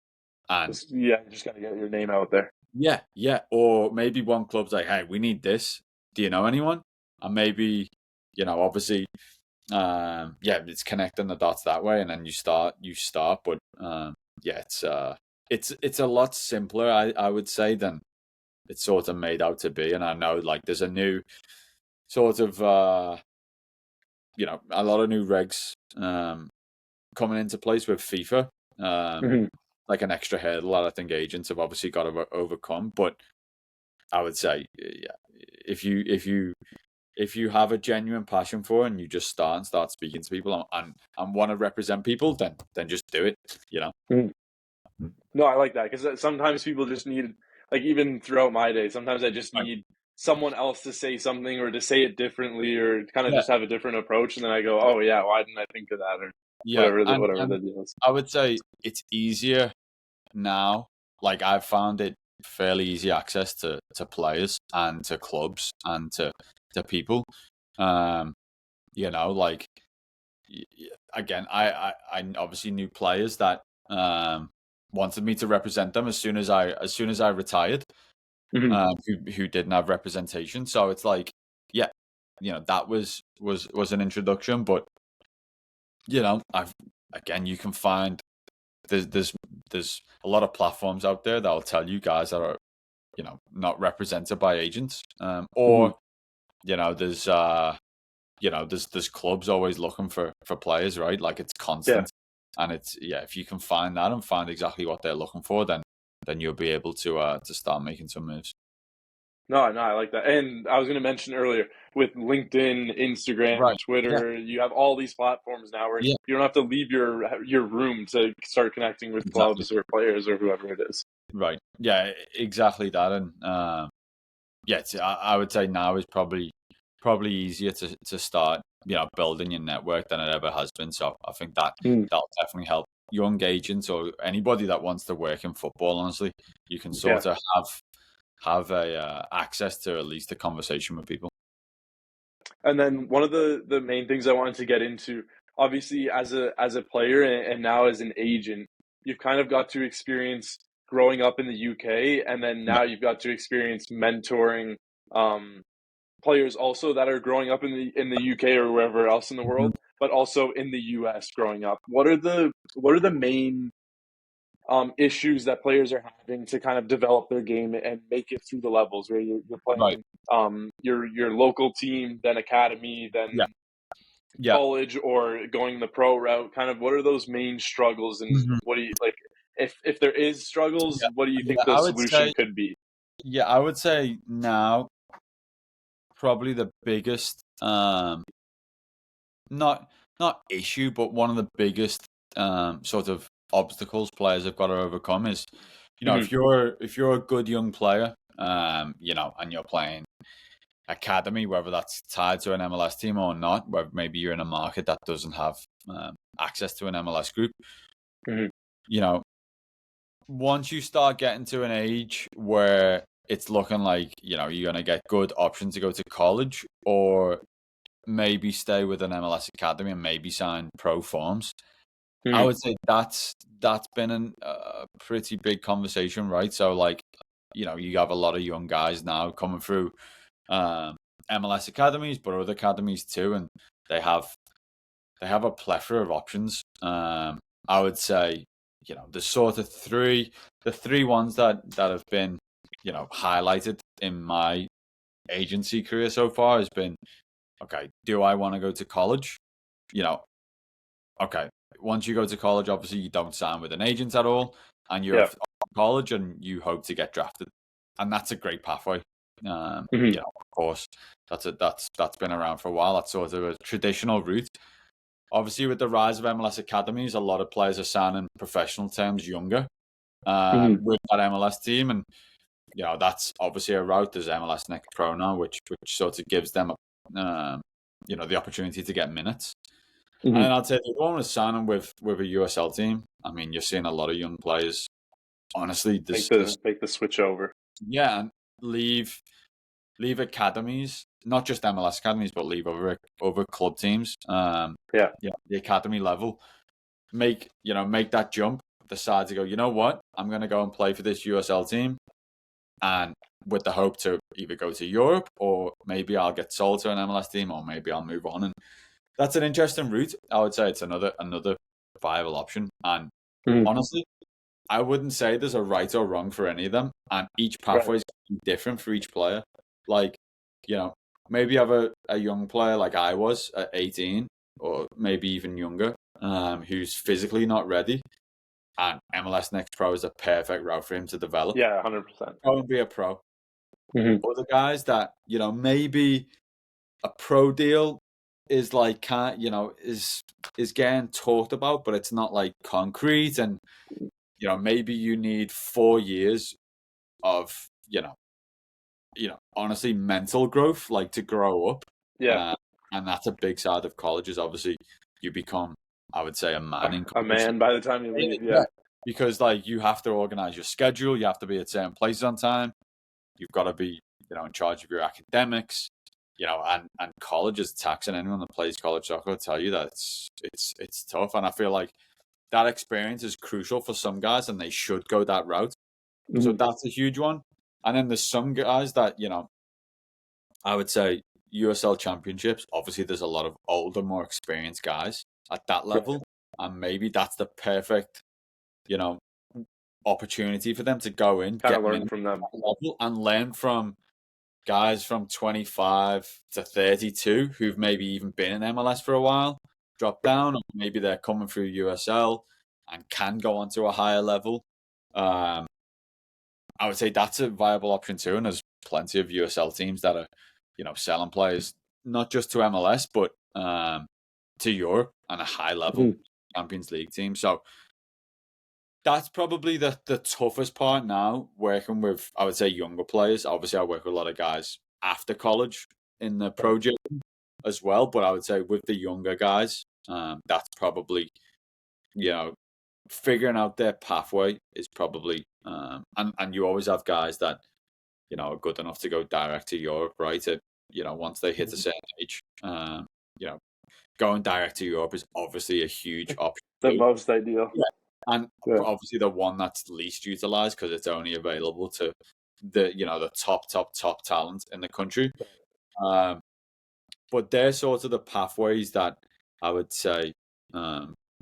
[SPEAKER 2] and
[SPEAKER 1] Yeah, you just gotta get your name out there.
[SPEAKER 2] yeah, yeah, or maybe one club's like, hey, we need this. Do you know anyone? And maybe obviously, yeah, it's connecting the dots that way, and then you start. But yeah, it's a lot simpler, I would say, than it's sort of made out to be. And I know like there's a new sort of a lot of new regs coming into place with FIFA.
[SPEAKER 1] Hmm.
[SPEAKER 2] Like an extra hurdle that I think agents have obviously got to overcome. But I would say, yeah, if you have a genuine passion for it and you just start speaking to people and want to represent people, then just do it. You know.
[SPEAKER 1] Hmm. No, I like that because sometimes people just need, like, even throughout my day, sometimes I just
[SPEAKER 2] Right.
[SPEAKER 1] need someone else to say something or to say it differently or kind of
[SPEAKER 2] Yeah,
[SPEAKER 1] just have a different approach, and then I go, oh yeah, why didn't I think of that or
[SPEAKER 2] yeah, and
[SPEAKER 1] whatever the
[SPEAKER 2] and
[SPEAKER 1] deal is.
[SPEAKER 2] I would say it's easier now. Like I've found it fairly easy access to players and to clubs and to people. Um, like again, I obviously knew players that wanted me to represent them as soon as I retired,
[SPEAKER 1] Hmm.
[SPEAKER 2] who didn't have representation. So it's like, yeah, that was an introduction, but I've again, you can find there's a lot of platforms out there that'll tell you guys that are not represented by agents,
[SPEAKER 1] Hmm.
[SPEAKER 2] or there's there's clubs always looking for players, right? Like it's
[SPEAKER 1] Yeah.
[SPEAKER 2] constant, and it's yeah. If you can find that and find exactly what they're looking for, then you'll be able to start making some moves.
[SPEAKER 1] No, no, I like that. And I was going to mention earlier with LinkedIn, Instagram,
[SPEAKER 2] Right. Yeah.
[SPEAKER 1] Twitter, you have all these platforms now where
[SPEAKER 2] Yeah.
[SPEAKER 1] you don't have to leave your room to start connecting with
[SPEAKER 2] Exactly.
[SPEAKER 1] clubs or players or whoever it is.
[SPEAKER 2] Right. Yeah. Exactly that. And yeah, I would say now is probably easier to start building your network than it ever has been. So I think
[SPEAKER 1] Mm,
[SPEAKER 2] that'll definitely help young agents or anybody that wants to work in football. Honestly, you can
[SPEAKER 1] yeah.
[SPEAKER 2] sort of have a access to at least a conversation with people.
[SPEAKER 1] And then one of the main things I wanted to get into, obviously as a player and now as an agent, you've kind of got to experience growing up in the UK, and then
[SPEAKER 2] Yeah.
[SPEAKER 1] now you've got to experience mentoring um, players also that are growing up in the UK or wherever else in the
[SPEAKER 2] Mhm.
[SPEAKER 1] world, but also in the US growing up. What are the main issues that players are having to kind of develop their game and make it through the levels where you're
[SPEAKER 2] Right.
[SPEAKER 1] playing your local team, then academy,
[SPEAKER 2] Yeah.
[SPEAKER 1] then
[SPEAKER 2] Yeah.
[SPEAKER 1] college, or going the pro route? Kind of what are those main struggles, and
[SPEAKER 2] Mhm.
[SPEAKER 1] what do you like? If there is struggles,
[SPEAKER 2] Yeah.
[SPEAKER 1] what do you think
[SPEAKER 2] Yeah.
[SPEAKER 1] the
[SPEAKER 2] I would
[SPEAKER 1] solution
[SPEAKER 2] say
[SPEAKER 1] could be?
[SPEAKER 2] Yeah, I would say now probably the biggest not not issue, but one of the biggest sort of obstacles players have got to overcome is,
[SPEAKER 1] Hmm.
[SPEAKER 2] if you're a good young player, and you're playing academy, whether that's tied to an MLS team or not, whether maybe you're in a market that doesn't have access to an MLS group,
[SPEAKER 1] Hmm.
[SPEAKER 2] you know, once you start getting to an age where it's looking like, you're going to get good options to go to college or maybe stay with an MLS academy and maybe sign pro forms. I
[SPEAKER 1] Hmm.
[SPEAKER 2] would say that's been a pretty big conversation, right? So, like, you have a lot of young guys now coming through um, MLS academies, but other academies too, and they have a plethora of options. I would say, the sort of the three ones that have been, highlighted in my agency career so far has been, okay, do I want to go to college? You know, okay, once you go to college, obviously you don't sign with an agent at all, and you're
[SPEAKER 1] Yeah.
[SPEAKER 2] off college and you hope to get drafted, and that's a great pathway.
[SPEAKER 1] Hmm.
[SPEAKER 2] Of course, that's been around for a while. That's sort of a traditional route. Obviously, with the rise of MLS academies, a lot of players are signing professional terms younger
[SPEAKER 1] Hmm.
[SPEAKER 2] with that MLS team, and that's obviously a route. There's MLS Next Pro now, which sort of gives them the opportunity to get minutes. And
[SPEAKER 1] Hmm.
[SPEAKER 2] then I'd say the other one is signing with a USL team. I mean, you're seeing a lot of young players. Honestly,
[SPEAKER 1] Make the switch over.
[SPEAKER 2] yeah, and leave academies, not just MLS academies, but leave over club teams.
[SPEAKER 1] Yeah.
[SPEAKER 2] The academy level. Make that jump. Decide to go. You know what? I'm going to go and play for this USL team, and with the hope to either go to Europe or maybe I'll get sold to an MLS team, or maybe I'll move on. And that's an interesting route. I would say it's another viable option. And
[SPEAKER 1] Hmm.
[SPEAKER 2] honestly, I wouldn't say there's a right or wrong for any of them, and each
[SPEAKER 1] Right.
[SPEAKER 2] pathway is different for each player. Like, you know, maybe you have a young player like I was at 18, or maybe even younger, who's physically not ready, and MLS Next Pro is a perfect route for him to develop.
[SPEAKER 1] Yeah. 100%.
[SPEAKER 2] Go and be a pro.
[SPEAKER 1] Hmm.
[SPEAKER 2] Other guys that maybe a pro deal is like can't is getting talked about, but it's not like concrete, and maybe you need 4 years of honestly mental growth, like to grow up,
[SPEAKER 1] Yeah.
[SPEAKER 2] uh, and that's a big side of college. Is obviously you become, I would say, a man in
[SPEAKER 1] A
[SPEAKER 2] college.
[SPEAKER 1] man by the time you leave.
[SPEAKER 2] Yeah,
[SPEAKER 1] Yeah.
[SPEAKER 2] because like you have to organize your schedule, you have to be at certain places on time, you've got to be in charge of your academics. And college is taxing. Anyone that plays college soccer will tell you that it's tough, and I feel like that experience is crucial for some guys, and they should go that route. So
[SPEAKER 1] Hmm.
[SPEAKER 2] that's a huge one. And then there's some guys that, I would say USL championships, obviously there's a lot of older, more experienced guys at that
[SPEAKER 1] Right.
[SPEAKER 2] level. And maybe that's the perfect, you know, opportunity for them to go in,
[SPEAKER 1] Kind of
[SPEAKER 2] get
[SPEAKER 1] learn
[SPEAKER 2] minutes
[SPEAKER 1] from
[SPEAKER 2] at
[SPEAKER 1] them.
[SPEAKER 2] that level and learn from guys from 25 to 32 who've maybe even been in MLS for a while, drop down, or maybe they're coming through USL and can go on to a higher level. Um, I would say that's a viable option too, and there's plenty of USL teams that are, selling players not just to MLS but to Europe and a high level
[SPEAKER 1] Hmm.
[SPEAKER 2] Champions League team. So that's probably the toughest part now. Working with, I would say, younger players. Obviously, I work with a lot of guys after college in the
[SPEAKER 1] Right.
[SPEAKER 2] project as well, but I would say with the younger guys, that's probably you know figuring out their pathway is probably and you always have guys that are good enough to go direct to Europe, right? Once they hit a
[SPEAKER 1] Mhm.
[SPEAKER 2] certain age, you know, going direct to Europe is obviously a huge option
[SPEAKER 1] The
[SPEAKER 2] too.
[SPEAKER 1] most ideal.
[SPEAKER 2] Yeah, and
[SPEAKER 1] Yeah.
[SPEAKER 2] obviously the one that's least utilized because it's only available to the top talent in the country. Um, but they're sort of the pathways that I would say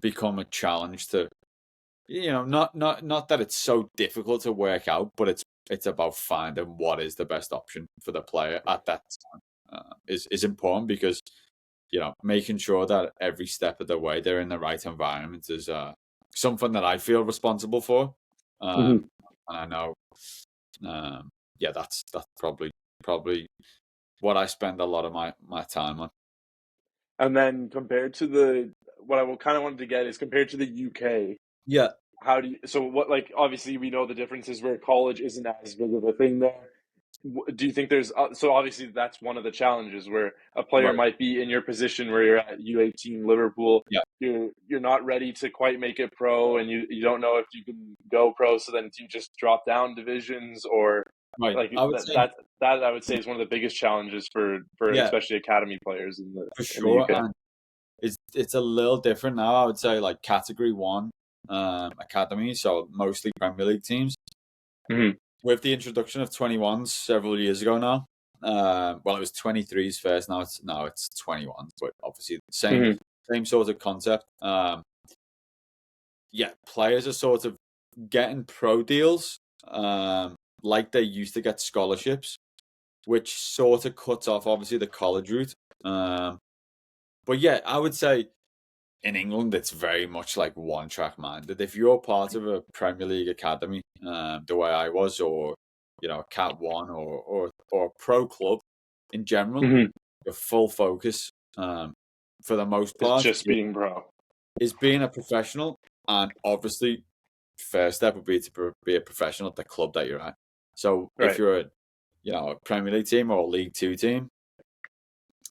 [SPEAKER 2] become a challenge to not that it's so difficult to work out, but it's about finding what is the best option for the player at that time is important because making sure that every step of the way they're in the right environment is something that I feel responsible for,
[SPEAKER 1] Hmm.
[SPEAKER 2] and I know yeah, that's probably what I spend a lot of my time on.
[SPEAKER 1] And then compared to the what I kind of wanted to get is compared to the UK,
[SPEAKER 2] Yeah,
[SPEAKER 1] how do you so what like obviously we know the differences where college isn't as big of a thing there. Do you think there's so obviously that's one of the challenges where a player
[SPEAKER 2] right.
[SPEAKER 1] might be in your position where you're at U18 Liverpool,
[SPEAKER 2] Yeah,
[SPEAKER 1] you're not ready to quite make it pro, and you don't know if you can go pro, so then do you just drop down divisions, or
[SPEAKER 2] right.
[SPEAKER 1] like
[SPEAKER 2] I would say
[SPEAKER 1] that I would say is one of the biggest challenges for
[SPEAKER 2] yeah,
[SPEAKER 1] especially academy players
[SPEAKER 2] for
[SPEAKER 1] in the
[SPEAKER 2] sure.
[SPEAKER 1] UK.
[SPEAKER 2] And it's a little different now. I would say like Category One academy, so mostly Premier League teams.
[SPEAKER 1] Hmm.
[SPEAKER 2] With the introduction of 21s several years ago now, well, it was 23s first. Now it's 21s, but obviously the
[SPEAKER 1] Hmm.
[SPEAKER 2] same sort of concept. Yeah, players are sort of getting pro deals, like they used to get scholarships, which sort of cuts off obviously the college route. Um, but yeah, I would say in England, it's very much like one track minded. If you're part of a Premier League academy, the way I was, or Cat One, or a pro club in general,
[SPEAKER 1] Hmm.
[SPEAKER 2] your full focus, for the most
[SPEAKER 1] It's
[SPEAKER 2] part,
[SPEAKER 1] just being pro,
[SPEAKER 2] is being a professional, and obviously, first step would be to be a professional at the club that you're at. So if
[SPEAKER 1] right?
[SPEAKER 2] you're a Premier League team or a League Two team,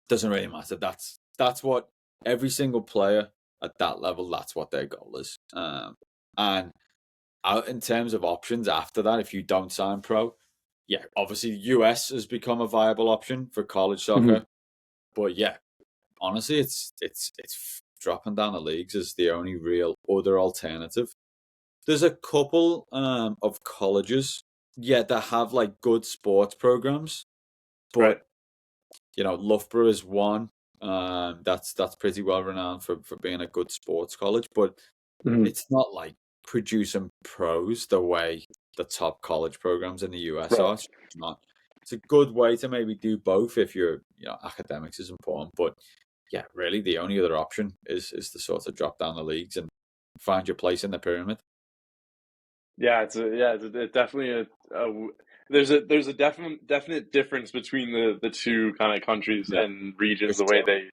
[SPEAKER 2] doesn't really matter. That's what every single player at that level. That's what their goal is. And out in terms of options after that, if you don't sign pro, yeah, obviously US has become a viable option for college
[SPEAKER 1] Hmm.
[SPEAKER 2] soccer. But yeah, honestly, it's dropping down the leagues is the only real other alternative. There's a couple of colleges, yeah, that have like good sports programs,
[SPEAKER 1] Right.
[SPEAKER 2] but Loughborough is one. That's pretty well renowned for being a good sports college, but
[SPEAKER 1] Hmm.
[SPEAKER 2] it's not like producing pros the way the top college programs in the US
[SPEAKER 1] Right.
[SPEAKER 2] are. It's not. It's a good way to maybe do both if academics is important, but yeah, really the only other option is to sort of drop down the leagues and find your place in the pyramid.
[SPEAKER 1] Yeah, it's definitely there's a definite difference between the two kind of countries
[SPEAKER 2] Yeah,
[SPEAKER 1] and
[SPEAKER 2] for
[SPEAKER 1] regions the way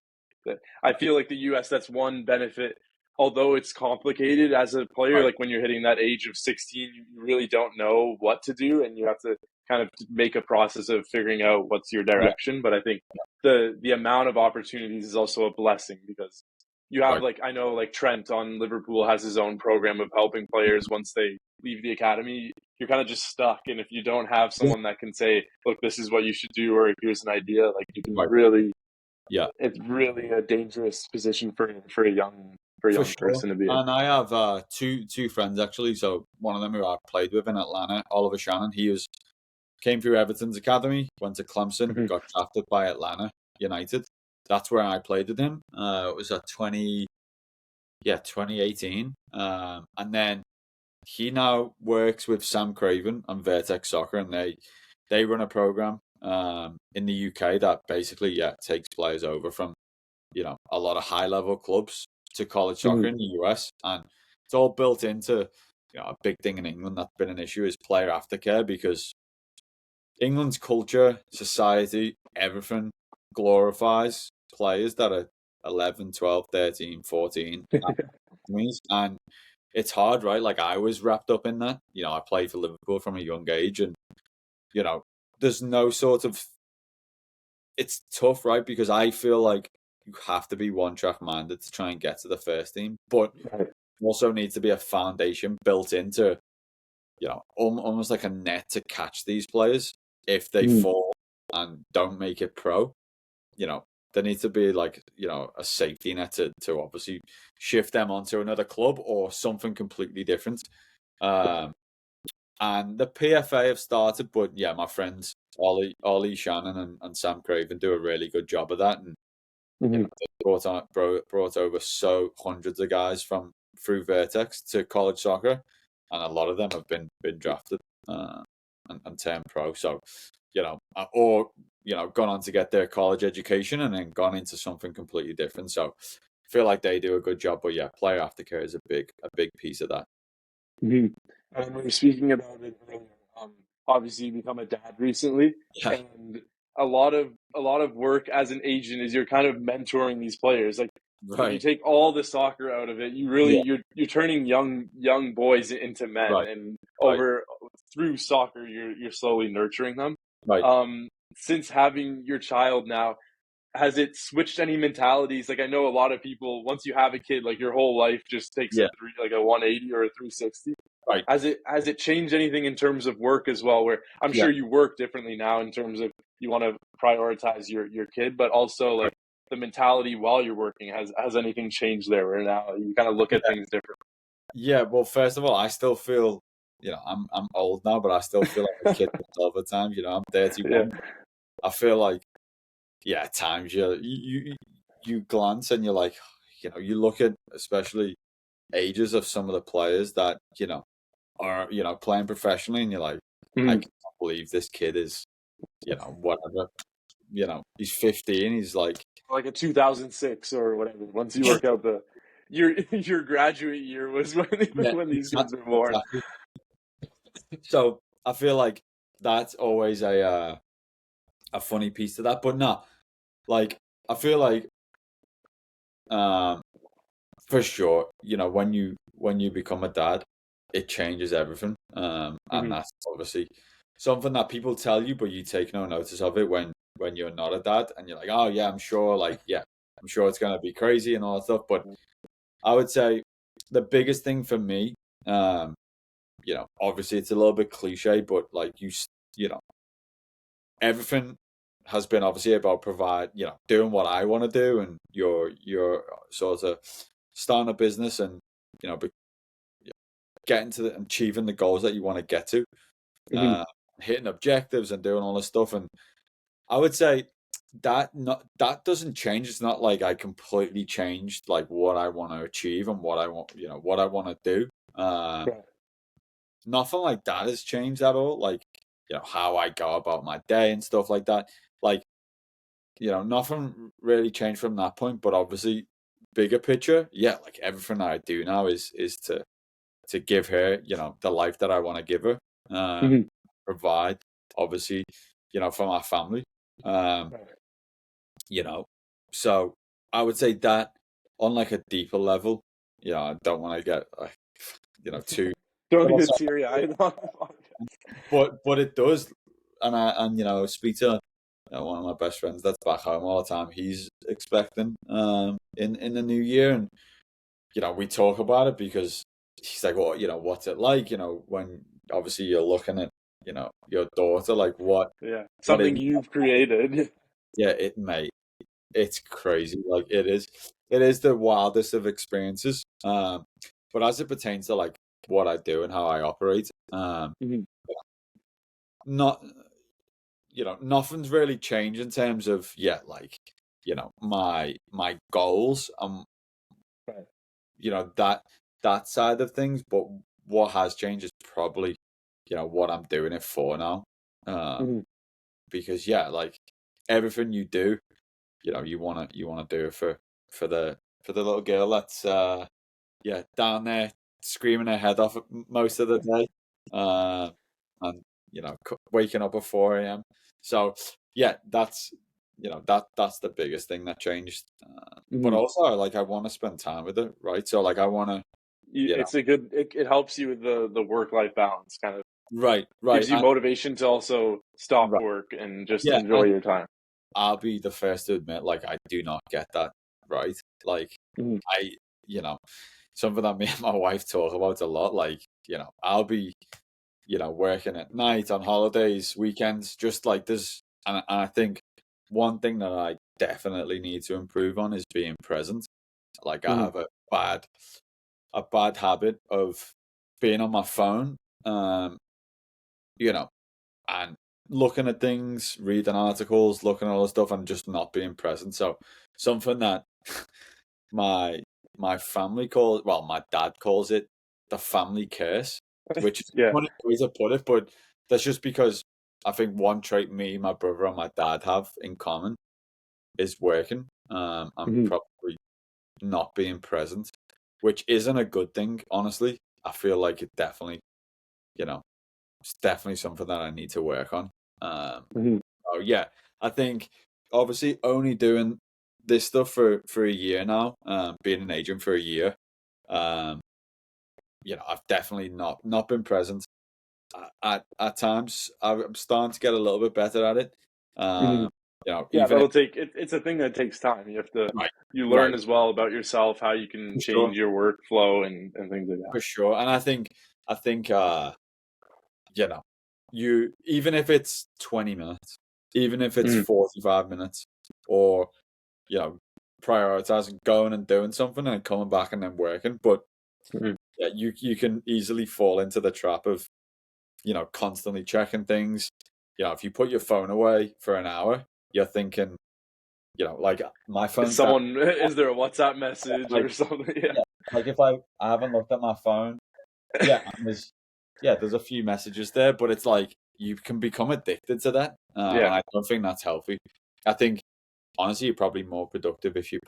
[SPEAKER 2] sure.
[SPEAKER 1] I feel like the US, that's one benefit, although it's complicated as a player,
[SPEAKER 2] Right.
[SPEAKER 1] like when you're hitting that age of 16, you really don't know what to do, and you have to kind of make a process of figuring out what's your
[SPEAKER 2] Yeah.
[SPEAKER 1] direction. But I think the amount of opportunities is also a blessing because you have
[SPEAKER 2] Right.
[SPEAKER 1] like I know like Trent on Liverpool has his own program of helping players once they leave the academy. You're kind of just stuck, and if you don't have
[SPEAKER 2] Yeah.
[SPEAKER 1] someone that can say, "Look, this is what you should do," or "Here's an idea," like you can
[SPEAKER 2] Right.
[SPEAKER 1] really,
[SPEAKER 2] Yeah.
[SPEAKER 1] it's really a dangerous position for a
[SPEAKER 2] For
[SPEAKER 1] young
[SPEAKER 2] sure.
[SPEAKER 1] person to be in.
[SPEAKER 2] And I have two friends actually. So one of them who I played with in Atlanta, Oliver Shannon, came through Everton's academy, went to Clemson,
[SPEAKER 1] Hmm.
[SPEAKER 2] got drafted by Atlanta United. That's where I played with him. It was at 2018. And then he now works with Sam Craven and Vertex Soccer, and they run a program in the UK that basically takes players over from a lot of high level clubs to college
[SPEAKER 1] Hmm.
[SPEAKER 2] soccer in the US, and it's all built into a big thing in England that's been an issue is player aftercare because England's culture, society, everything glorifies players that are 11, 12, 13, 14 academies, and it's hard, right? Like I was wrapped up in that. I played for Liverpool from a young age, and you know, there's no sort of. It's tough, right? Because I feel like you have to be one track minded to try and get to the first team, but
[SPEAKER 1] Right.
[SPEAKER 2] also needs to be a foundation built into almost like a net to catch these players if they
[SPEAKER 1] Hmm.
[SPEAKER 2] fall and don't make it pro. You know, there needs to be like a safety net to obviously shift them onto another club or something completely different. Um, and the PFA have started, but yeah, my friends Ollie Shannon and Sam Craven do a really good job of that, and
[SPEAKER 1] Hmm.
[SPEAKER 2] they brought over so hundreds of guys from through Vertex to college soccer, and a lot of them have been drafted and turned pro. So or gone on to get their college education and then gone into something completely different. So I feel like they do a good job, but yeah, player aftercare is a big piece of that.
[SPEAKER 1] Hmm. And we were speaking about it earlier. obviously become a dad recently,
[SPEAKER 2] Yeah,
[SPEAKER 1] and a lot of work as an agent is you're kind of mentoring these players. Like if you
[SPEAKER 2] right.
[SPEAKER 1] take all the soccer out of it, you really
[SPEAKER 2] Yeah,
[SPEAKER 1] you're turning young boys into men,
[SPEAKER 2] right,
[SPEAKER 1] and
[SPEAKER 2] right,
[SPEAKER 1] over through soccer you're slowly nurturing them.
[SPEAKER 2] right.
[SPEAKER 1] Since having your child now, has it switched any mentalities? Like I know a lot of people, once you have a kid, like your whole life just takes
[SPEAKER 2] Yeah,
[SPEAKER 1] like a 180 or a 360.
[SPEAKER 2] right.
[SPEAKER 1] Has it changed anything in terms of work as well? Where I'm
[SPEAKER 2] Yeah,
[SPEAKER 1] sure you work differently now in terms of you want to prioritize your kid, but also like
[SPEAKER 2] right.
[SPEAKER 1] the mentality while you're working. Has anything changed there? Where now you kind of look at
[SPEAKER 2] Yeah,
[SPEAKER 1] things differently?
[SPEAKER 2] yeah. Well, first of all, I still feel, I'm old now, but I still feel like a kid all the time. I'm
[SPEAKER 1] Yeah.
[SPEAKER 2] 31. I feel like, yeah, at times you glance and you're like, you look at especially ages of some of the players that are playing professionally, and you're like, I
[SPEAKER 1] Mhm.
[SPEAKER 2] can't believe this kid is whatever. He's 15. He's like,
[SPEAKER 1] Like a 2006 or whatever. Once you work out the your graduate year was when
[SPEAKER 2] yeah,
[SPEAKER 1] when these kids
[SPEAKER 2] exactly,
[SPEAKER 1] were born.
[SPEAKER 2] exactly. So I feel like that's always a funny piece to that, but no, like I feel like um for sure, when you become a dad, it changes everything. And
[SPEAKER 1] Hmm.
[SPEAKER 2] that's obviously something that people tell you, but you take no notice of it when you're not a dad, and you're like, oh yeah, I'm sure, like yeah, I'm sure it's gonna be crazy and all that stuff. But I would say the biggest thing for me, um, obviously it's a little bit cliche, but like everything has been obviously about doing what I want to do, and you're sort of starting a business and be getting to achieving the goals that you want to get to,
[SPEAKER 1] Hmm.
[SPEAKER 2] uh, hitting objectives and doing all this stuff. And I would say that doesn't change. It's not like I completely changed like what I want to achieve and what I want to do.
[SPEAKER 1] Right.
[SPEAKER 2] Nothing like that has changed at all. Like how I go about my day and stuff like that. Like nothing really changed from that point. But obviously, bigger picture, yeah, like everything I do now is to give her, the life that I want to give her,
[SPEAKER 1] Hmm.
[SPEAKER 2] provide, obviously, for my family. Um,
[SPEAKER 1] Right.
[SPEAKER 2] you know, so I would say that on like a deeper level, I don't want to get like, too,
[SPEAKER 1] Don't
[SPEAKER 2] but
[SPEAKER 1] get
[SPEAKER 2] also,
[SPEAKER 1] teary eyed on the podcast.
[SPEAKER 2] but it does, and speak to one of my best friends that's back home all the time. He's expecting in the new year, and we talk about it because he's like, well, what's it like? When obviously you're looking at, your daughter, like
[SPEAKER 1] Yeah.
[SPEAKER 2] what it
[SPEAKER 1] Something you've created.
[SPEAKER 2] yeah, it may, it's crazy. Like it is the wildest of experiences. But as it pertains to like what I do and how I operate,
[SPEAKER 1] Mhm.
[SPEAKER 2] not, nothing's really changed in terms of, yeah, like, my goals,
[SPEAKER 1] Right.
[SPEAKER 2] that side of things. But what has changed is probably, what I'm doing it for now. Um,
[SPEAKER 1] Mhm.
[SPEAKER 2] because yeah, like everything you do, you wanna do it for the little girl that's down there screaming her head off most of the day, and waking up at 4 a.m. So yeah, that's the biggest thing that changed. But
[SPEAKER 1] Mhm.
[SPEAKER 2] also, like, I want to spend time with it, right? So like, I want to, you know,
[SPEAKER 1] It's a good. It helps you with the work life balance. Kind of
[SPEAKER 2] right, right,
[SPEAKER 1] gives you motivation to also stop
[SPEAKER 2] right,
[SPEAKER 1] work and just
[SPEAKER 2] yeah,
[SPEAKER 1] enjoy
[SPEAKER 2] and
[SPEAKER 1] your time.
[SPEAKER 2] I'll be the first to admit, like, I do not get that right. Like,
[SPEAKER 1] Mhm.
[SPEAKER 2] I, you know, something that me and my wife talk about a lot. Like, I'll be, working at night, on holidays, weekends, just like this. And I think one thing that I definitely need to improve on is being present. Like, I
[SPEAKER 1] Mhm.
[SPEAKER 2] have a bad habit of being on my phone, um, you know, and looking at things, reading articles, looking at all the stuff, and just not being present. So something that my my family calls, well, my dad calls it the family curse, which is a
[SPEAKER 1] Yeah.
[SPEAKER 2] funny way to put it, but that's just because I think one trait me, my brother, and my dad have in common is working. And
[SPEAKER 1] Mhm.
[SPEAKER 2] probably not being present, which isn't a good thing, honestly. I feel like it definitely, you know, it's definitely something that I need to work on.
[SPEAKER 1] Mhm.
[SPEAKER 2] Oh yeah, I think obviously only doing this stuff for a year now, being an agent for a year, um, I've definitely not been present at times. I'm starting to get a little bit better at it.
[SPEAKER 1] Mhm.
[SPEAKER 2] Um,
[SPEAKER 1] Yeah,
[SPEAKER 2] even if
[SPEAKER 1] that'll take it's a thing that takes time.
[SPEAKER 2] right,
[SPEAKER 1] You learn
[SPEAKER 2] right,
[SPEAKER 1] as well about yourself, how you can
[SPEAKER 2] for
[SPEAKER 1] change
[SPEAKER 2] sure,
[SPEAKER 1] your workflow and things like that.
[SPEAKER 2] for sure. And I think you know, you even if it's 20 minutes, even if it's
[SPEAKER 1] Mhm.
[SPEAKER 2] 45 minutes, or you know, prioritizing going and doing something and coming back and then working. But
[SPEAKER 1] Mhm.
[SPEAKER 2] yeah, you can easily fall into the trap of constantly checking things. If you put your phone away for an hour, you're thinking, like my
[SPEAKER 1] Is
[SPEAKER 2] phone's down.
[SPEAKER 1] someone is there a WhatsApp message
[SPEAKER 2] Like
[SPEAKER 1] or something? Yeah.
[SPEAKER 2] yeah, like if I haven't looked at my phone, yeah, and there's a few messages there, but it's like you can become addicted to that, and
[SPEAKER 1] Yeah.
[SPEAKER 2] I don't think that's healthy. I think honestly, you're probably more productive if you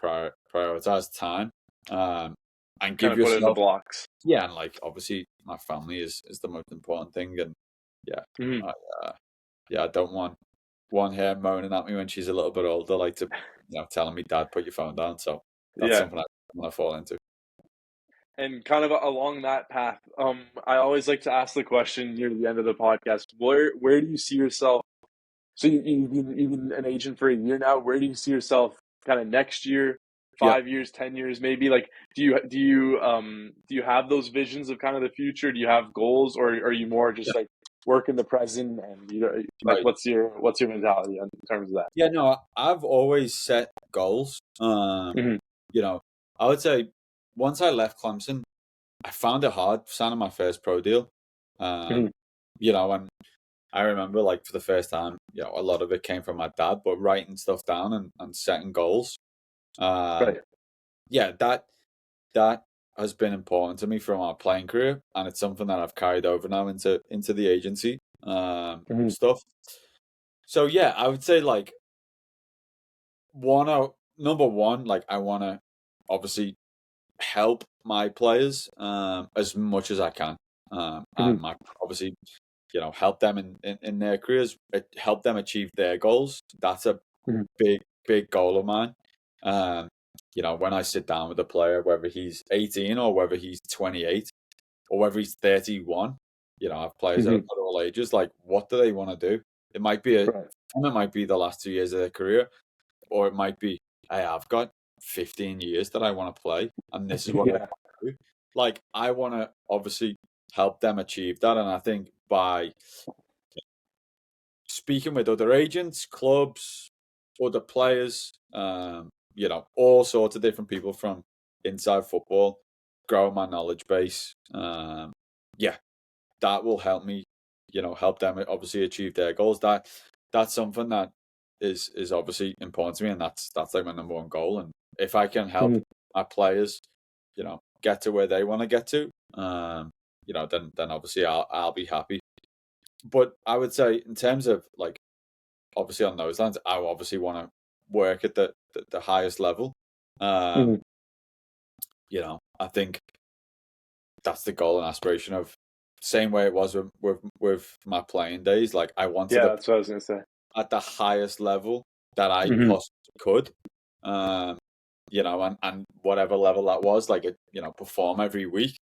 [SPEAKER 2] prioritize time, um, and
[SPEAKER 1] Kind
[SPEAKER 2] give
[SPEAKER 1] of put it into
[SPEAKER 2] yourself
[SPEAKER 1] blocks.
[SPEAKER 2] yeah, and like obviously my family is the most important thing, and yeah,
[SPEAKER 1] Mhm.
[SPEAKER 2] I, I don't want one here moaning at me when she's a little bit older, like to telling me, "Dad, put your phone down." So that's
[SPEAKER 1] Yeah.
[SPEAKER 2] something I want to fall into.
[SPEAKER 1] And kind of along that path, I always like to ask the question near the end of the podcast, where do you see yourself? So you've been an agent for a year now. Where do you see yourself kind of next year,
[SPEAKER 2] Yeah,
[SPEAKER 1] 5 years, 10 years, maybe? Like, do you have those visions of kind of the future? Do you have goals, or are you more
[SPEAKER 2] yeah,
[SPEAKER 1] just like work in the present and like
[SPEAKER 2] right.
[SPEAKER 1] what's your mentality in terms of that?
[SPEAKER 2] Yeah, no, I've always set goals.
[SPEAKER 1] Hmm.
[SPEAKER 2] You know, I would say once I left Clemson, I found it hard signing my first pro deal.
[SPEAKER 1] Hmm.
[SPEAKER 2] Um, and I remember like for the first time, a lot of it came from my dad, but writing stuff down and setting goals. Um,
[SPEAKER 1] Right.
[SPEAKER 2] yeah, that has been important to me from our playing career, and it's something that I've carried over now into the agency
[SPEAKER 1] Hmm.
[SPEAKER 2] stuff. So yeah, I would say like number one, like I want to obviously help my players as much as I can,
[SPEAKER 1] Hmm.
[SPEAKER 2] and my obviously help them in their careers, help them achieve their goals. That's a
[SPEAKER 1] Hmm.
[SPEAKER 2] big goal of mine. Um, when I sit down with a player, whether he's 18 or whether he's 28 or whether he's 31, I have players at
[SPEAKER 1] Hmm.
[SPEAKER 2] all ages. Like, what do they want to do? It might be
[SPEAKER 1] Right.
[SPEAKER 2] it might be the last 2 years of their career, or it might be, hey, I've got 15 years that I want to play, and this is what I want
[SPEAKER 1] Yeah.
[SPEAKER 2] to do. Like, I want to obviously help them achieve that, and I think by speaking with other agents, clubs, other players, all sorts of different people from inside football, grow my knowledge base. Yeah, that will help me, help them obviously achieve their goals. That's something that is obviously important to me, and that's like my number one goal. And if I can help
[SPEAKER 1] Hmm.
[SPEAKER 2] my players, get to where they want to get to, then obviously I'll be happy. But I would say in terms of like obviously on those lines, I obviously want to work at the highest level. Um,
[SPEAKER 1] Hmm.
[SPEAKER 2] I think that's the goal and aspiration of same way it was with my playing days. Like I wanted
[SPEAKER 1] Yeah,
[SPEAKER 2] to
[SPEAKER 1] that's what I was gonna say.
[SPEAKER 2] at the highest level that I
[SPEAKER 1] Hmm.
[SPEAKER 2] possibly could. Um, and whatever level that was, like perform every week.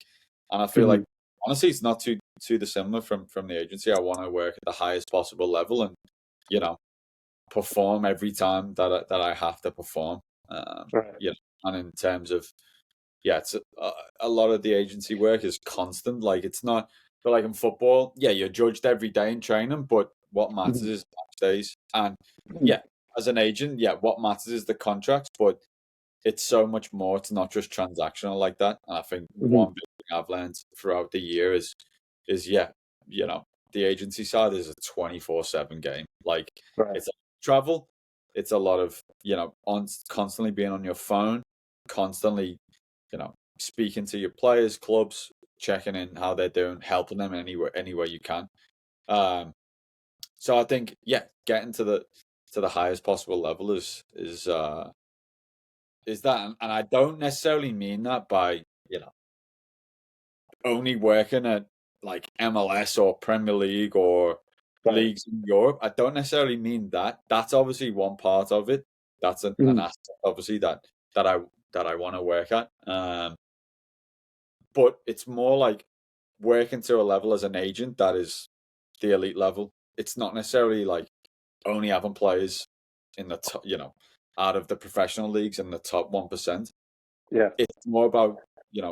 [SPEAKER 2] And I feel
[SPEAKER 1] Hmm.
[SPEAKER 2] like honestly, it's not too dissimilar from the agency. I want to work at the highest possible level, and you know, perform every time that I have to perform.
[SPEAKER 1] Right.
[SPEAKER 2] And in terms of it's a lot of the agency work is constant. Like it's not, but like in football, yeah, you're judged every day in training, but what matters
[SPEAKER 1] Hmm.
[SPEAKER 2] is match days. And
[SPEAKER 1] Hmm.
[SPEAKER 2] yeah, as an agent, yeah, what matters is the contracts, but it's so much more. It's not just transactional like that. And I think
[SPEAKER 1] Hmm.
[SPEAKER 2] one big thing I've learned throughout the year is yeah, the agency side is a 24/7 game. Like
[SPEAKER 1] Right.
[SPEAKER 2] it's travel, it's a lot of on constantly being on your phone, constantly speaking to your players, clubs, checking in how they're doing, helping them anywhere you can. Um, so I think getting to the highest possible level is that, and I don't necessarily mean that by only working at like MLS or Premier League or
[SPEAKER 1] Right.
[SPEAKER 2] leagues in Europe. I don't necessarily mean that. That's obviously one part of it. That's an
[SPEAKER 1] Mhm.
[SPEAKER 2] aspect, obviously, that I that I want to work at. But it's more like working to a level as an agent that is the elite level. It's not necessarily like only having players in the top, out of the professional leagues in the top 1%.
[SPEAKER 1] Yeah.
[SPEAKER 2] It's more about,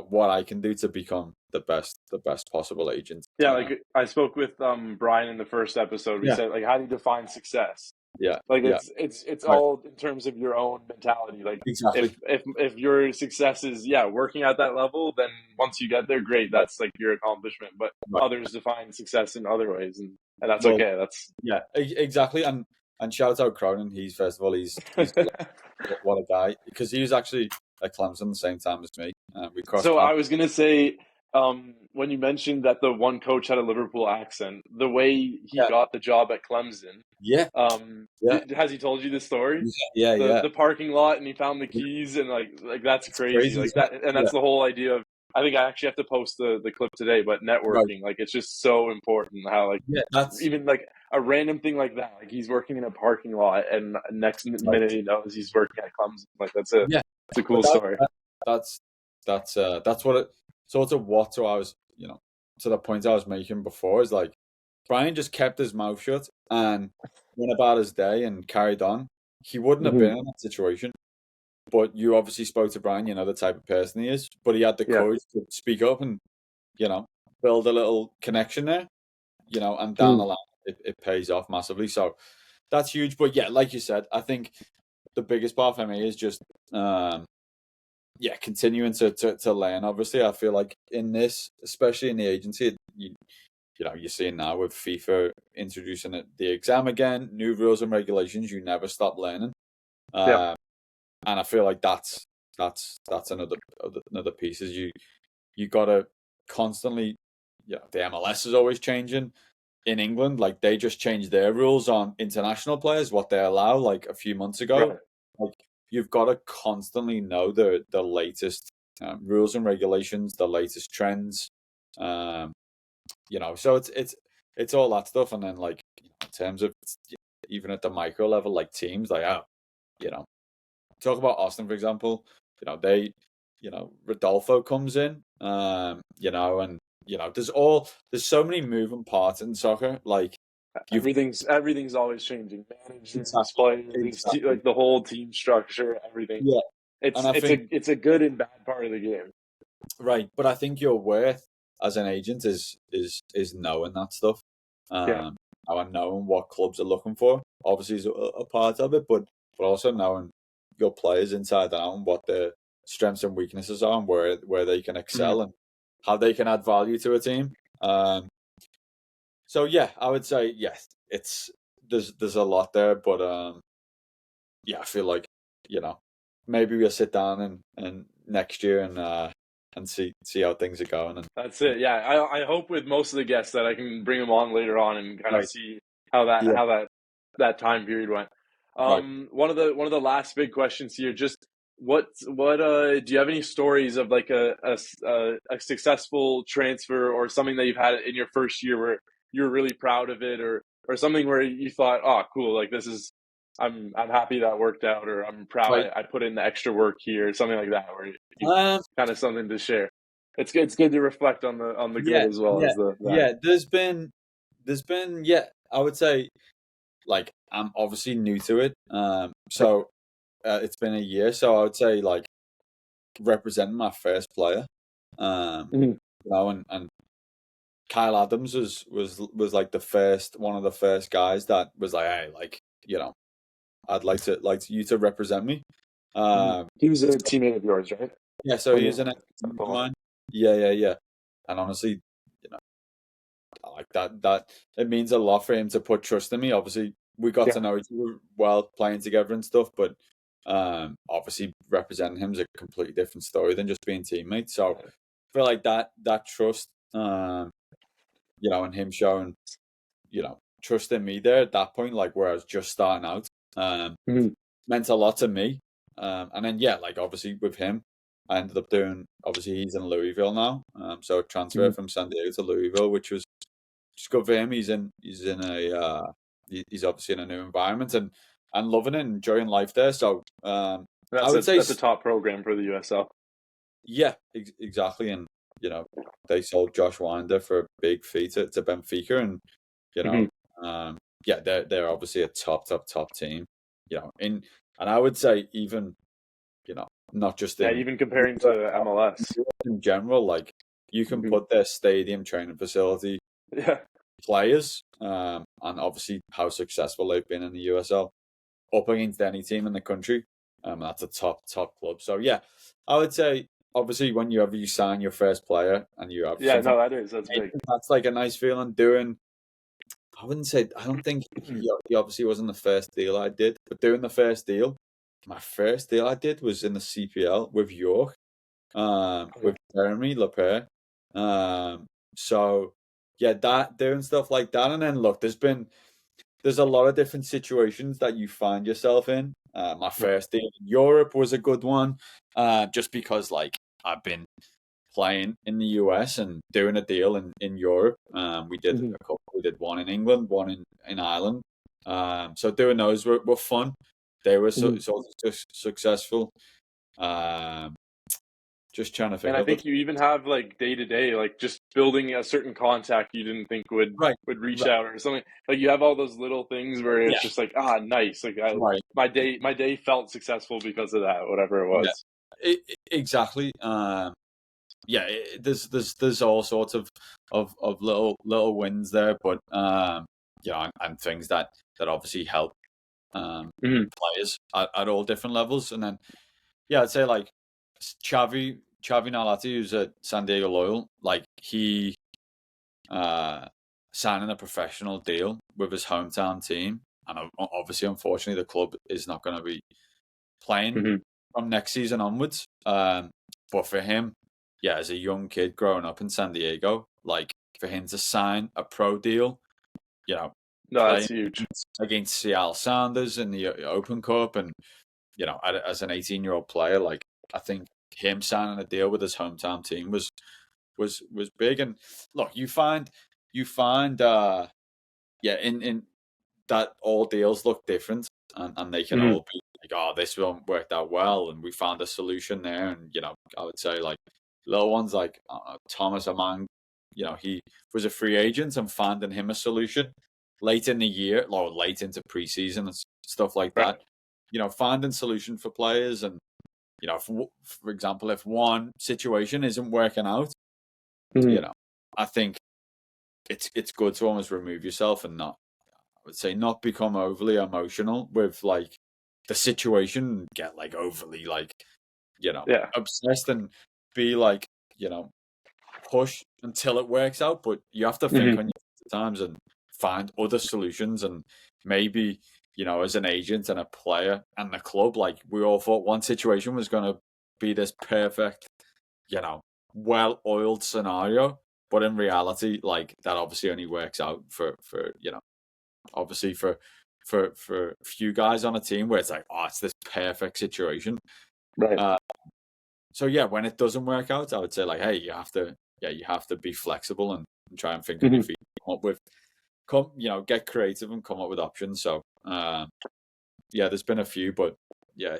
[SPEAKER 2] what I can do to become the best possible agent.
[SPEAKER 1] Yeah, like I spoke with Brian in the first episode. We
[SPEAKER 2] Yeah,
[SPEAKER 1] said like, how do you define success?
[SPEAKER 2] yeah,
[SPEAKER 1] Like
[SPEAKER 2] yeah.
[SPEAKER 1] it's
[SPEAKER 2] Right.
[SPEAKER 1] all in terms of your own mentality. Like
[SPEAKER 2] Exactly.
[SPEAKER 1] if your success is working at that level, then once you get there, great.
[SPEAKER 2] Right.
[SPEAKER 1] That's like your accomplishment. But
[SPEAKER 2] Right.
[SPEAKER 1] others define success in other ways, and that's
[SPEAKER 2] Well,
[SPEAKER 1] okay. That's
[SPEAKER 2] yeah, exactly. And shout out Cronin. He's first of all, he's what a guy, because he was actually at Clemson the same time as me. We crossed
[SPEAKER 1] So I
[SPEAKER 2] paths.
[SPEAKER 1] was gonna say, when you mentioned that the one coach had a Liverpool accent, the way he
[SPEAKER 2] Yeah,
[SPEAKER 1] got the job at Clemson,
[SPEAKER 2] yeah, yeah,
[SPEAKER 1] has he told you this story?
[SPEAKER 2] yeah, yeah.
[SPEAKER 1] The parking lot, and he found the
[SPEAKER 2] Yeah.
[SPEAKER 1] keys, and like that's
[SPEAKER 2] It's
[SPEAKER 1] crazy.
[SPEAKER 2] crazy,
[SPEAKER 1] Like
[SPEAKER 2] isn't it?
[SPEAKER 1] that, and
[SPEAKER 2] Yeah,
[SPEAKER 1] that's the whole idea of. I think I actually have to post the clip today, but
[SPEAKER 2] right.
[SPEAKER 1] networking, like it's just so important. How like
[SPEAKER 2] Yeah, that's
[SPEAKER 1] even like a random thing like that, like he's working in a parking lot, and next
[SPEAKER 2] right.
[SPEAKER 1] minute he knows he's working at Clemson. Like
[SPEAKER 2] Yeah,
[SPEAKER 1] it's a
[SPEAKER 2] but
[SPEAKER 1] cool story.
[SPEAKER 2] that's that's what it sort of what so I was to the point I was making before is like Brian just kept his mouth shut and went about his day and carried on. He wouldn't have
[SPEAKER 1] Hmm.
[SPEAKER 2] been in that situation. But you obviously spoke to Brian, you know the type of person he is. But he had the
[SPEAKER 1] Yeah.
[SPEAKER 2] courage to speak up and, you know, build a little connection there, and down
[SPEAKER 1] Mhm.
[SPEAKER 2] the line it pays off massively. So that's huge. But yeah, like you said, I think the biggest part for me is just um continuing to learn. Obviously, I feel like in this, especially in the agency, you're seeing now with FIFA introducing the exam again, new rules and regulations. You never stop learning,
[SPEAKER 1] Yeah.
[SPEAKER 2] uh, and I feel like that's another piece. Is you gotta constantly. Yeah, the MLS is always changing. In England, like they just changed their rules on international players, what they allow, like a few months ago.
[SPEAKER 1] Right.
[SPEAKER 2] Like you've got to constantly know the latest rules and regulations, the latest trends. Um, so it's all that stuff, and then like in terms of even at the micro level, like teams, like you know, talk about Austin for example. They, Rodolfo comes in, and there's so many moving parts in soccer. Like you've
[SPEAKER 1] Everything's always changing. Managers,
[SPEAKER 2] exactly,
[SPEAKER 1] players,
[SPEAKER 2] exactly,
[SPEAKER 1] like the whole team structure, everything.
[SPEAKER 2] yeah, and I think
[SPEAKER 1] It's a good and bad part of the game.
[SPEAKER 2] right, but I think your worth as an agent is knowing that stuff.
[SPEAKER 1] Yeah.
[SPEAKER 2] Um, and knowing what clubs are looking for obviously is a part of it, but also knowing your players inside out and what their strengths and weaknesses are and where they can
[SPEAKER 1] Mhm.
[SPEAKER 2] excel and how they can add value to a team. So yeah, I would say yes. There's a lot there, but yeah, I feel like maybe we'll sit down and next year and see how things are going
[SPEAKER 1] That's
[SPEAKER 2] and
[SPEAKER 1] it. Yeah, I hope with most of the guests that I can bring them on later on and kind of
[SPEAKER 2] right,
[SPEAKER 1] see
[SPEAKER 2] yeah,
[SPEAKER 1] that time period went.
[SPEAKER 2] right.
[SPEAKER 1] One of the last big questions here, just what do you have any stories of like a successful transfer or something that you've had in your first year where you were really proud of it, or something where you thought, oh cool, like this is I'm happy that worked out, or I'm proud
[SPEAKER 2] Right.
[SPEAKER 1] I put in the extra work here, something like that, where you
[SPEAKER 2] Um.
[SPEAKER 1] kind of something to share. It's good to reflect on the good
[SPEAKER 2] Yeah.
[SPEAKER 1] as well
[SPEAKER 2] Yeah.
[SPEAKER 1] as the bad.
[SPEAKER 2] Yeah. There's been. Yeah. I would say like I'm obviously new to it.
[SPEAKER 1] Right.
[SPEAKER 2] So it's been a year. So I would say like representing my first player. Um.
[SPEAKER 1] Mhm.
[SPEAKER 2] And Kyle Adams was like the first one of the first guys that was like, hey, like I'd like you to represent me.
[SPEAKER 1] Mhm.
[SPEAKER 2] Um.
[SPEAKER 1] He was a teammate of yours, right?
[SPEAKER 2] Yeah. So
[SPEAKER 1] When
[SPEAKER 2] he
[SPEAKER 1] you
[SPEAKER 2] was
[SPEAKER 1] were
[SPEAKER 2] an
[SPEAKER 1] at
[SPEAKER 2] ex of
[SPEAKER 1] Oklahoma.
[SPEAKER 2] mine. Yeah. Yeah. Yeah. And honestly, you know. I like that it means a lot for him to put trust in me. Obviously, we got to
[SPEAKER 1] Yeah.
[SPEAKER 2] know each other well playing together and stuff, but obviously representing him is a completely different story than just being teammates. So I feel like that trust, and him showing, trust in me there at that point, like where I was just starting out, um,
[SPEAKER 1] Mhm.
[SPEAKER 2] meant a lot to me. And then yeah, like obviously with him. I ended up doing. Obviously, he's in Louisville now, so transfer
[SPEAKER 1] Mhm.
[SPEAKER 2] from San Diego to Louisville, which was just good for him. He's in a he's obviously in a new environment and loving it, and enjoying life there. So I would say
[SPEAKER 1] That's a top program for the USL.
[SPEAKER 2] yeah, exactly. And they sold Josh Winder for a big fee to Benfica, and you know,
[SPEAKER 1] Hmm.
[SPEAKER 2] um, yeah, they're obviously a top team. And I would say even not just
[SPEAKER 1] Yeah,
[SPEAKER 2] in
[SPEAKER 1] even comparing to MLS.
[SPEAKER 2] in general, like you can
[SPEAKER 1] Hmm.
[SPEAKER 2] put their stadium training facility
[SPEAKER 1] Yeah.
[SPEAKER 2] players, and obviously how successful they've been in the USL up against any team in the country. That's a top club. So yeah, I would say obviously whenever you sign your first player and you have
[SPEAKER 1] Yeah,
[SPEAKER 2] something,
[SPEAKER 1] no, that's big.
[SPEAKER 2] that's like a nice feeling doing. I wouldn't say. I don't think he obviously wasn't the first deal I did, but doing the first deal, my first deal I did was in the CPL with York,
[SPEAKER 1] Okay.
[SPEAKER 2] with Jeremy Lepere. Um, so yeah, that doing stuff like that, and then look, there's a lot of different situations that you find yourself in. My
[SPEAKER 1] Right.
[SPEAKER 2] first deal in Europe was a good one, just because like I've been playing in the US and doing a deal in Europe. We did
[SPEAKER 1] Hmm.
[SPEAKER 2] a couple. We did one in England, one in Ireland. So doing those were fun. They were
[SPEAKER 1] Hmm.
[SPEAKER 2] sort of successful. Um, just trying to think
[SPEAKER 1] And I
[SPEAKER 2] of the
[SPEAKER 1] think you even have like day to day, like just building a certain contact you didn't think
[SPEAKER 2] right,
[SPEAKER 1] would reach
[SPEAKER 2] right,
[SPEAKER 1] out or something. Like you have all those little things where
[SPEAKER 2] yeah,
[SPEAKER 1] it's just like, nice. Like
[SPEAKER 2] right,
[SPEAKER 1] my day felt successful because of that, whatever it
[SPEAKER 2] yeah,
[SPEAKER 1] was.
[SPEAKER 2] exactly. Yeah, there's all sorts of little wins there, but and things that obviously help
[SPEAKER 1] Hmm.
[SPEAKER 2] players at all different levels. And then yeah, I'd say like Chavi Nalati, who's at San Diego Loyal, like he uh signing a professional deal with his hometown team, and obviously, unfortunately, the club is not going to be playing
[SPEAKER 1] Hmm.
[SPEAKER 2] from next season onwards. But for him, yeah, as a young kid growing up in San Diego, like for him to sign a pro deal, you know,
[SPEAKER 1] No, that's
[SPEAKER 2] playing
[SPEAKER 1] huge.
[SPEAKER 2] against Seattle Sounders in the Open Cup, and as an 18-year-old player, like I think him signing a deal with his hometown team was big. And look, you find yeah, in that all deals look different, and they can
[SPEAKER 1] Hmm.
[SPEAKER 2] all be like, oh, this one worked out well, and we found a solution there. And I would say like little ones like Thomas Amang, he was a free agent, and finding him a solution late in the year or late into preseason and stuff like
[SPEAKER 1] Right.
[SPEAKER 2] that. Finding solution for players, and for example, if one situation isn't working out, you
[SPEAKER 1] Hmm.
[SPEAKER 2] know, I think it's good to almost remove yourself and not, I would say, not become overly emotional with like the situation, get like overly like,
[SPEAKER 1] Yeah.
[SPEAKER 2] obsessed, and be like, you know, push until it works out. But you have to think
[SPEAKER 1] Hmm.
[SPEAKER 2] on your feet at times and find other solutions. And maybe, as an agent and a player and the club, like we all thought one situation was going to be this perfect, you know, well oiled scenario. But in reality, like that obviously only works out for obviously for a few guys on a team where it's like, oh, it's this perfect situation.
[SPEAKER 1] Right.
[SPEAKER 2] Uh, so yeah, when it doesn't work out, I would say like, hey, you have to be flexible and try and think on your
[SPEAKER 1] Hmm.
[SPEAKER 2] feet, get creative and come up with options. So yeah, there's been a few, but yeah,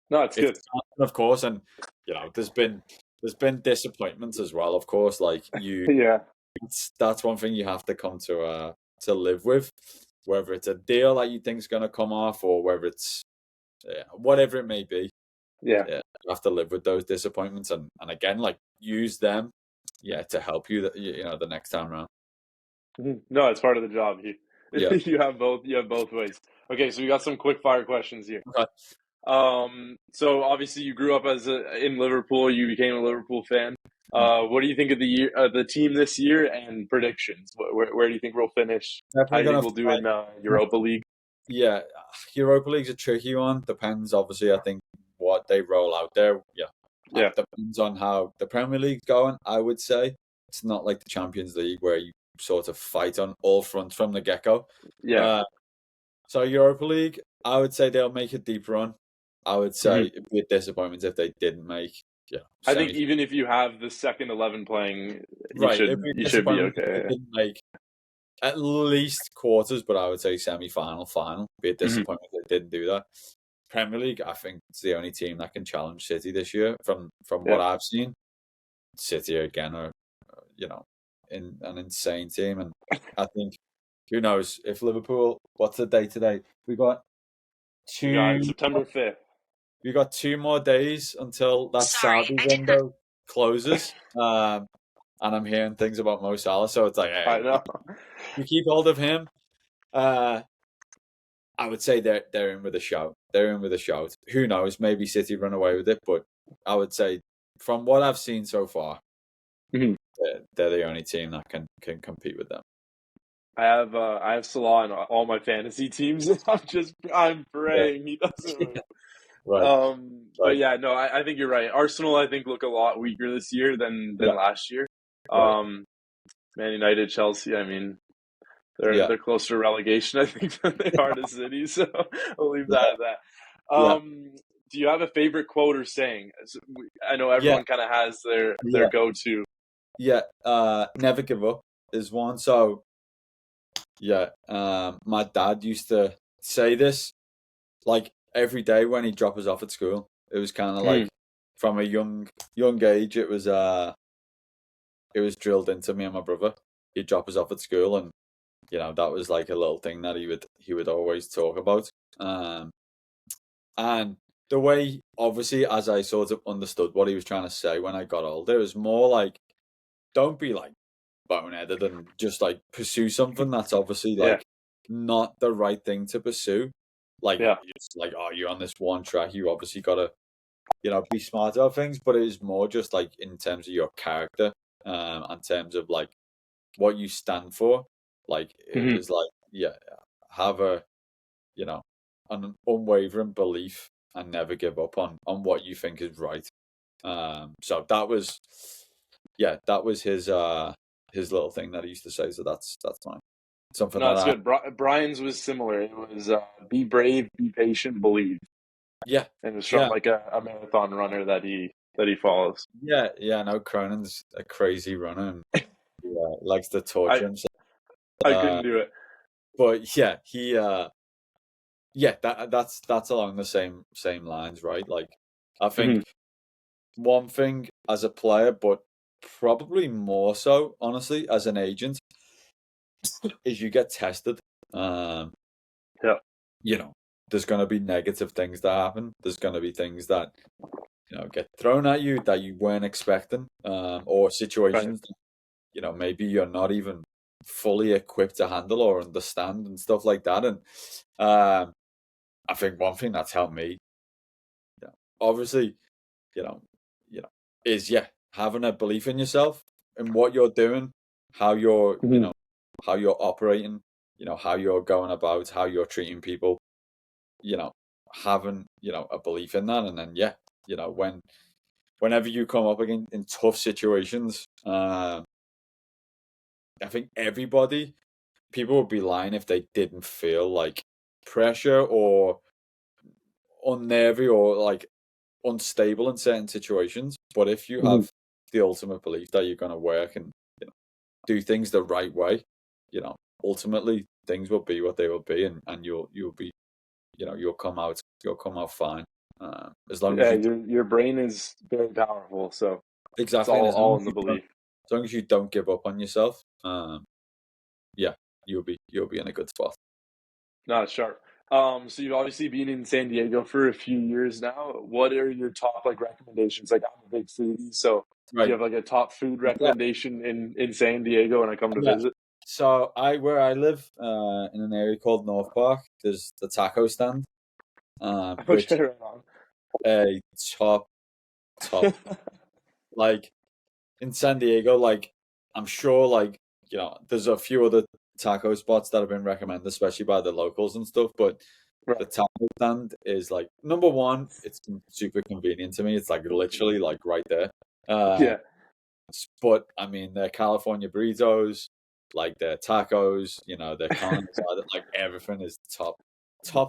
[SPEAKER 1] No, it's
[SPEAKER 2] it's
[SPEAKER 1] good.
[SPEAKER 2] of course, and there's been disappointments as well, of course. Like
[SPEAKER 1] Yeah.
[SPEAKER 2] that's one thing you have to come to live with, whether it's a deal that you think is going to come off, or whether it's whatever it may be.
[SPEAKER 1] Yeah.
[SPEAKER 2] Yeah, you have to live with those disappointments, and again, like use them, yeah, to help you. The next time around.
[SPEAKER 1] Mhm. No, it's part of the job. You
[SPEAKER 2] Yeah.
[SPEAKER 1] you have both ways. Okay, so we got some quick fire questions here.
[SPEAKER 2] Okay.
[SPEAKER 1] So obviously you grew up in Liverpool. You became a Liverpool fan. What do you think of the team this year and predictions? Where do you think we'll finish? How
[SPEAKER 2] Definitely
[SPEAKER 1] do you think
[SPEAKER 2] gonna
[SPEAKER 1] we'll do in Europa League?
[SPEAKER 2] Yeah, Europa League's a tricky one. Depends, obviously. I think what they roll out there. Yeah,
[SPEAKER 1] Yeah,
[SPEAKER 2] depends on how the Premier League's going. I would say it's not like the Champions League where you sort of fight on all fronts from the get go.
[SPEAKER 1] yeah.
[SPEAKER 2] Uh, so Europa League, I would say they'll make a deep run. I would say it'd be a disappointment if they didn't make
[SPEAKER 1] I think
[SPEAKER 2] semi.
[SPEAKER 1] even if you have the second 11 playing,
[SPEAKER 2] Right, it'd be a
[SPEAKER 1] you should be
[SPEAKER 2] disappointment if they
[SPEAKER 1] okay.
[SPEAKER 2] didn't make at least quarters, but I would say semi-final, final. Be a
[SPEAKER 1] Hmm.
[SPEAKER 2] disappointment if they didn't do that. Premier League, I think it's the only team that can challenge City this year. From what
[SPEAKER 1] Yeah.
[SPEAKER 2] I've seen, City again are in an insane team, and I think who knows if Liverpool. What's the day today? We got
[SPEAKER 1] We got
[SPEAKER 2] two.
[SPEAKER 1] September 5th.
[SPEAKER 2] We got 2 more days until that
[SPEAKER 3] Sorry,
[SPEAKER 2] Saudi
[SPEAKER 3] I did not.
[SPEAKER 2] window closes. And I'm hearing things about Mo Salah, so it's like,
[SPEAKER 1] I
[SPEAKER 2] hey,
[SPEAKER 1] know.
[SPEAKER 2] we keep hold of him. I would say they're in with a shout. They're in with a shout. Who knows? Maybe City run away with it, but I would say from what I've seen so far,
[SPEAKER 1] Mhm.
[SPEAKER 2] they're the only team that can compete with them.
[SPEAKER 1] I have Salah on all my fantasy teams. I'm
[SPEAKER 2] Yeah,
[SPEAKER 1] praying he doesn't move.
[SPEAKER 2] right,
[SPEAKER 1] But
[SPEAKER 2] right,
[SPEAKER 1] yeah, no, I think you're right. Arsenal, I think, look a lot weaker this year
[SPEAKER 2] yeah,
[SPEAKER 1] than last year.
[SPEAKER 2] right,
[SPEAKER 1] Man United, Chelsea, I mean,
[SPEAKER 2] yeah,
[SPEAKER 1] they're closer to relegation, I think, than they are to City. So I'll leave
[SPEAKER 2] yeah,
[SPEAKER 1] that at that.
[SPEAKER 2] yeah,
[SPEAKER 1] Do you have a favorite quote or saying? I know
[SPEAKER 2] yeah,
[SPEAKER 1] everyone kind of has their
[SPEAKER 2] yeah,
[SPEAKER 1] go-to.
[SPEAKER 2] yeah. Never give up is one. So yeah, my dad used to say this like every day when he'd drop us off at school. It was kind of
[SPEAKER 1] Mhm.
[SPEAKER 2] like from a young age. It was drilled into me and my brother. He'd drop us off at school, and that was like a little thing that he would always talk about. Um, and the way, obviously, as I sort of understood what he was trying to say when I got older, it was more like, don't be like boneheaded and just like pursue something that's obviously
[SPEAKER 1] Yeah,
[SPEAKER 2] like not the right thing to pursue. Like
[SPEAKER 1] yeah.
[SPEAKER 2] it's like, oh, you're on this one track, you obviously gotta, be smart about things, but it is more just like in terms of your character, in terms of like what you stand for. Like it
[SPEAKER 1] Mhm.
[SPEAKER 2] was like, yeah, have you know, an unwavering belief and never give up on what you think is right. So that was, yeah, that was his little thing that he used to say. So that's fine. Something
[SPEAKER 1] No,
[SPEAKER 2] that
[SPEAKER 1] it's
[SPEAKER 2] I,
[SPEAKER 1] good. Brian's was similar. It was be brave, be patient, believe,
[SPEAKER 2] yeah,
[SPEAKER 1] and it's from
[SPEAKER 2] yeah,
[SPEAKER 1] like a marathon runner that he follows.
[SPEAKER 2] yeah, yeah. No, Cronin's a crazy runner and likes to
[SPEAKER 1] I
[SPEAKER 2] torture himself.
[SPEAKER 1] I
[SPEAKER 2] Uh,
[SPEAKER 1] couldn't do it.
[SPEAKER 2] but yeah, yeah, that's along the same lines, right? Like, I think
[SPEAKER 1] Hmm.
[SPEAKER 2] one thing as a player, but probably more so, honestly, as an agent, is you get tested. Um,
[SPEAKER 1] Yeah.
[SPEAKER 2] you know, there's going to be negative things that happen. There's going to be things that get thrown at you that you weren't expecting, or
[SPEAKER 1] Right.
[SPEAKER 2] situations that, maybe you're not even fully equipped to handle or understand and stuff like that. And I think one thing that's helped me, obviously, you know, is having a belief in yourself and what you're doing, how you're,
[SPEAKER 1] Hmm.
[SPEAKER 2] how you're operating, how you're going about, how you're treating people, you know, having, a belief in that. And then, whenever you come up again in tough situations, I think people would be lying if they didn't feel like pressure or unnervy or like unstable in certain situations. But if you
[SPEAKER 1] Hmm.
[SPEAKER 2] have the ultimate belief that you're going to work and do things the right way, ultimately things will be what they will be, and you'll be, you'll come out fine. As long as
[SPEAKER 1] Yeah,
[SPEAKER 2] you
[SPEAKER 1] your brain is very powerful, so it's
[SPEAKER 2] exactly, and as long
[SPEAKER 1] all
[SPEAKER 2] as
[SPEAKER 1] in the
[SPEAKER 2] you don't,
[SPEAKER 1] belief.
[SPEAKER 2] as long as you don't give up on yourself, yeah, you'll be in a good spot.
[SPEAKER 1] Not sharp. So you've obviously been in San Diego for a few years now. What are your top like recommendations? Like I'm a big foodie, so do you
[SPEAKER 2] Right.
[SPEAKER 1] have like a top food
[SPEAKER 2] Yeah.
[SPEAKER 1] recommendation in San Diego when I come to
[SPEAKER 2] Yeah.
[SPEAKER 1] visit?
[SPEAKER 2] So where I live, in an area called North Park, there's the taco stand, which
[SPEAKER 1] Okay, right on.
[SPEAKER 2] a top, like in San Diego, like I'm sure, like there's a few other taco spots that have been recommended, especially by the locals and stuff. But the
[SPEAKER 1] Right.
[SPEAKER 2] taco stand is like number one. It's super convenient to me. It's like literally like right there. Uh,
[SPEAKER 1] Yeah.
[SPEAKER 2] but I mean, their California burritos, like their tacos, their carne asada, like everything is top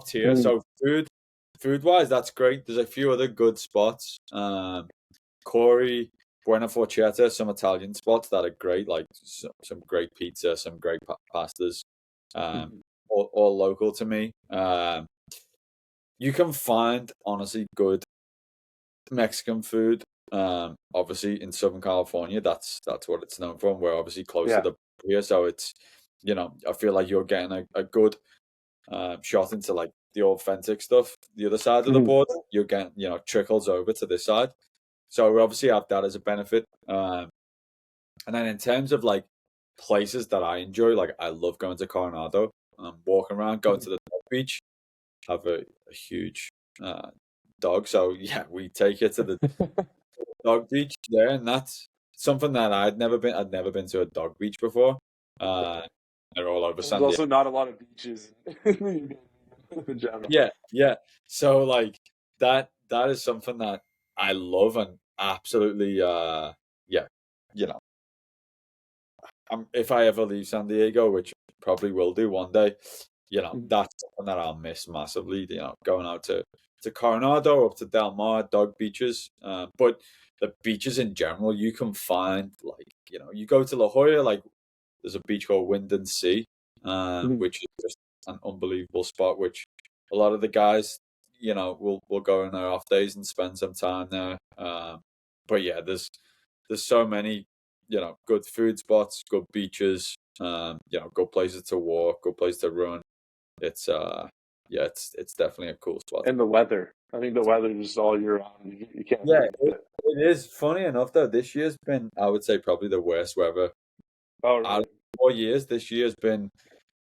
[SPEAKER 2] tier.
[SPEAKER 1] Mhm.
[SPEAKER 2] So food. food wise, that's great. There's a few other good spots. Corey, Buena Forchetta, some Italian spots that are great, like some great pizza, some great pastas,
[SPEAKER 1] Mhm.
[SPEAKER 2] all local to me. You can find honestly good Mexican food. Obviously in Southern California, that's what it's known for. We're obviously close to
[SPEAKER 1] Yeah.
[SPEAKER 2] the here, so it's I feel like you're getting a good shot into like the authentic stuff. The other side of the
[SPEAKER 1] Mhm.
[SPEAKER 2] border, you're getting trickles over to this side. So we obviously have that as a benefit. And then in terms of like places that I enjoy, like I love going to Coronado, walking around, going to the dog beach. Have a huge uh, dog, so yeah, we take it to the dog beach there, and that's something that I'd never been. I'd never been to a dog beach before. Uh, they're all over
[SPEAKER 1] There's
[SPEAKER 2] San Diego.
[SPEAKER 1] also not a lot of beaches in general.
[SPEAKER 2] Yeah, yeah. So like that is something that I love and absolutely yeah, you know, if I ever leave San Diego, which probably will do one day,
[SPEAKER 1] Mhm.
[SPEAKER 2] that's something that I'll miss massively. Going out to Coronado, up to Del Mar, dog beaches. But the beaches in general, you can find like you go to La Jolla, like there's a beach called Wind and Sea,
[SPEAKER 1] Mhm.
[SPEAKER 2] which is just an unbelievable spot. Which a lot of the guys, will go on their off days and spend some time there. But yeah, there's so many good food spots, good beaches, good places to walk, good place to run. It's yeah, it's definitely a cool spot.
[SPEAKER 1] And the weather. I think the weather is all year round. You can't
[SPEAKER 2] Yeah,
[SPEAKER 1] really beat it.
[SPEAKER 2] it is. Funny enough though, this year's been, I would say, probably the worst weather
[SPEAKER 1] Oh,
[SPEAKER 2] out of
[SPEAKER 1] really?
[SPEAKER 2] 4 years. This year's been,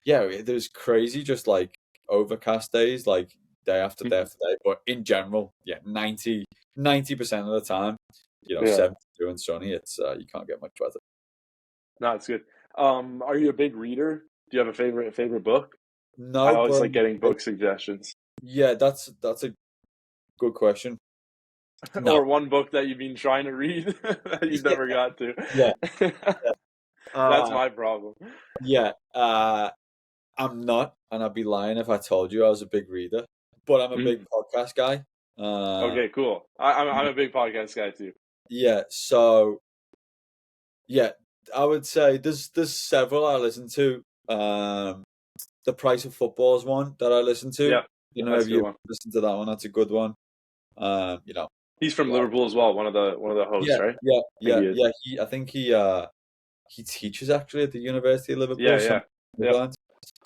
[SPEAKER 2] yeah, there's crazy, just like overcast days, like day after day
[SPEAKER 1] Mhm.
[SPEAKER 2] after day. But in general, yeah, 90% of the time,
[SPEAKER 1] Yeah.
[SPEAKER 2] 72 and sunny. It's you can't get much weather.
[SPEAKER 1] No, it's good. Are you a big reader? Do you have a favorite book? I
[SPEAKER 2] No,
[SPEAKER 1] always
[SPEAKER 2] but
[SPEAKER 1] like getting book suggestions.
[SPEAKER 2] yeah, that's a good question. No.
[SPEAKER 1] Or one book that you've been trying to read that you've
[SPEAKER 2] Yeah,
[SPEAKER 1] never got to.
[SPEAKER 2] yeah, yeah.
[SPEAKER 1] That's
[SPEAKER 2] Uh,
[SPEAKER 1] my problem.
[SPEAKER 2] yeah. I'm not, and I'd be lying if I told you I was a big reader, but I'm a big
[SPEAKER 1] Mhm.
[SPEAKER 2] podcast guy. Uh,
[SPEAKER 1] Okay, cool. I'm a big podcast guy too.
[SPEAKER 2] yeah, so yeah, I would say there's several I listen to. The Price of Football is one that I listen to.
[SPEAKER 1] Yeah, that's
[SPEAKER 2] If
[SPEAKER 1] a good
[SPEAKER 2] you
[SPEAKER 1] one.
[SPEAKER 2] listen to that one, that's a good one. A
[SPEAKER 1] He's from
[SPEAKER 2] lot.
[SPEAKER 1] Liverpool as well. One of the hosts,
[SPEAKER 2] Yeah,
[SPEAKER 1] right?
[SPEAKER 2] yeah,
[SPEAKER 1] I think
[SPEAKER 2] yeah,
[SPEAKER 1] he is.
[SPEAKER 2] yeah. I think he teaches actually at the University of Liverpool.
[SPEAKER 1] Yeah,
[SPEAKER 2] Some
[SPEAKER 1] yeah,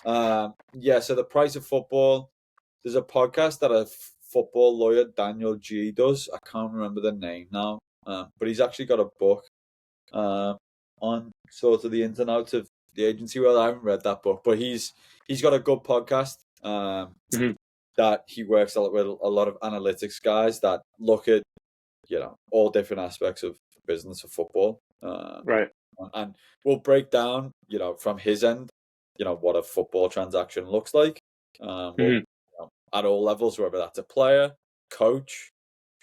[SPEAKER 1] yep.
[SPEAKER 2] yeah. So the Price of Football. There's a podcast that a football lawyer, Daniel G, does. I can't remember the name now, but he's actually got a book uh, on sort of the ins and outs of the agency world. I haven't read that book, but he's got a good podcast
[SPEAKER 1] Mhm.
[SPEAKER 2] that he works a lot with a lot of analytics guys that look at all different aspects of business of football,
[SPEAKER 1] Right.
[SPEAKER 2] and we'll break down from his end what a football transaction looks like. Well,
[SPEAKER 1] Mhm.
[SPEAKER 2] at all levels, whether that's a player, coach,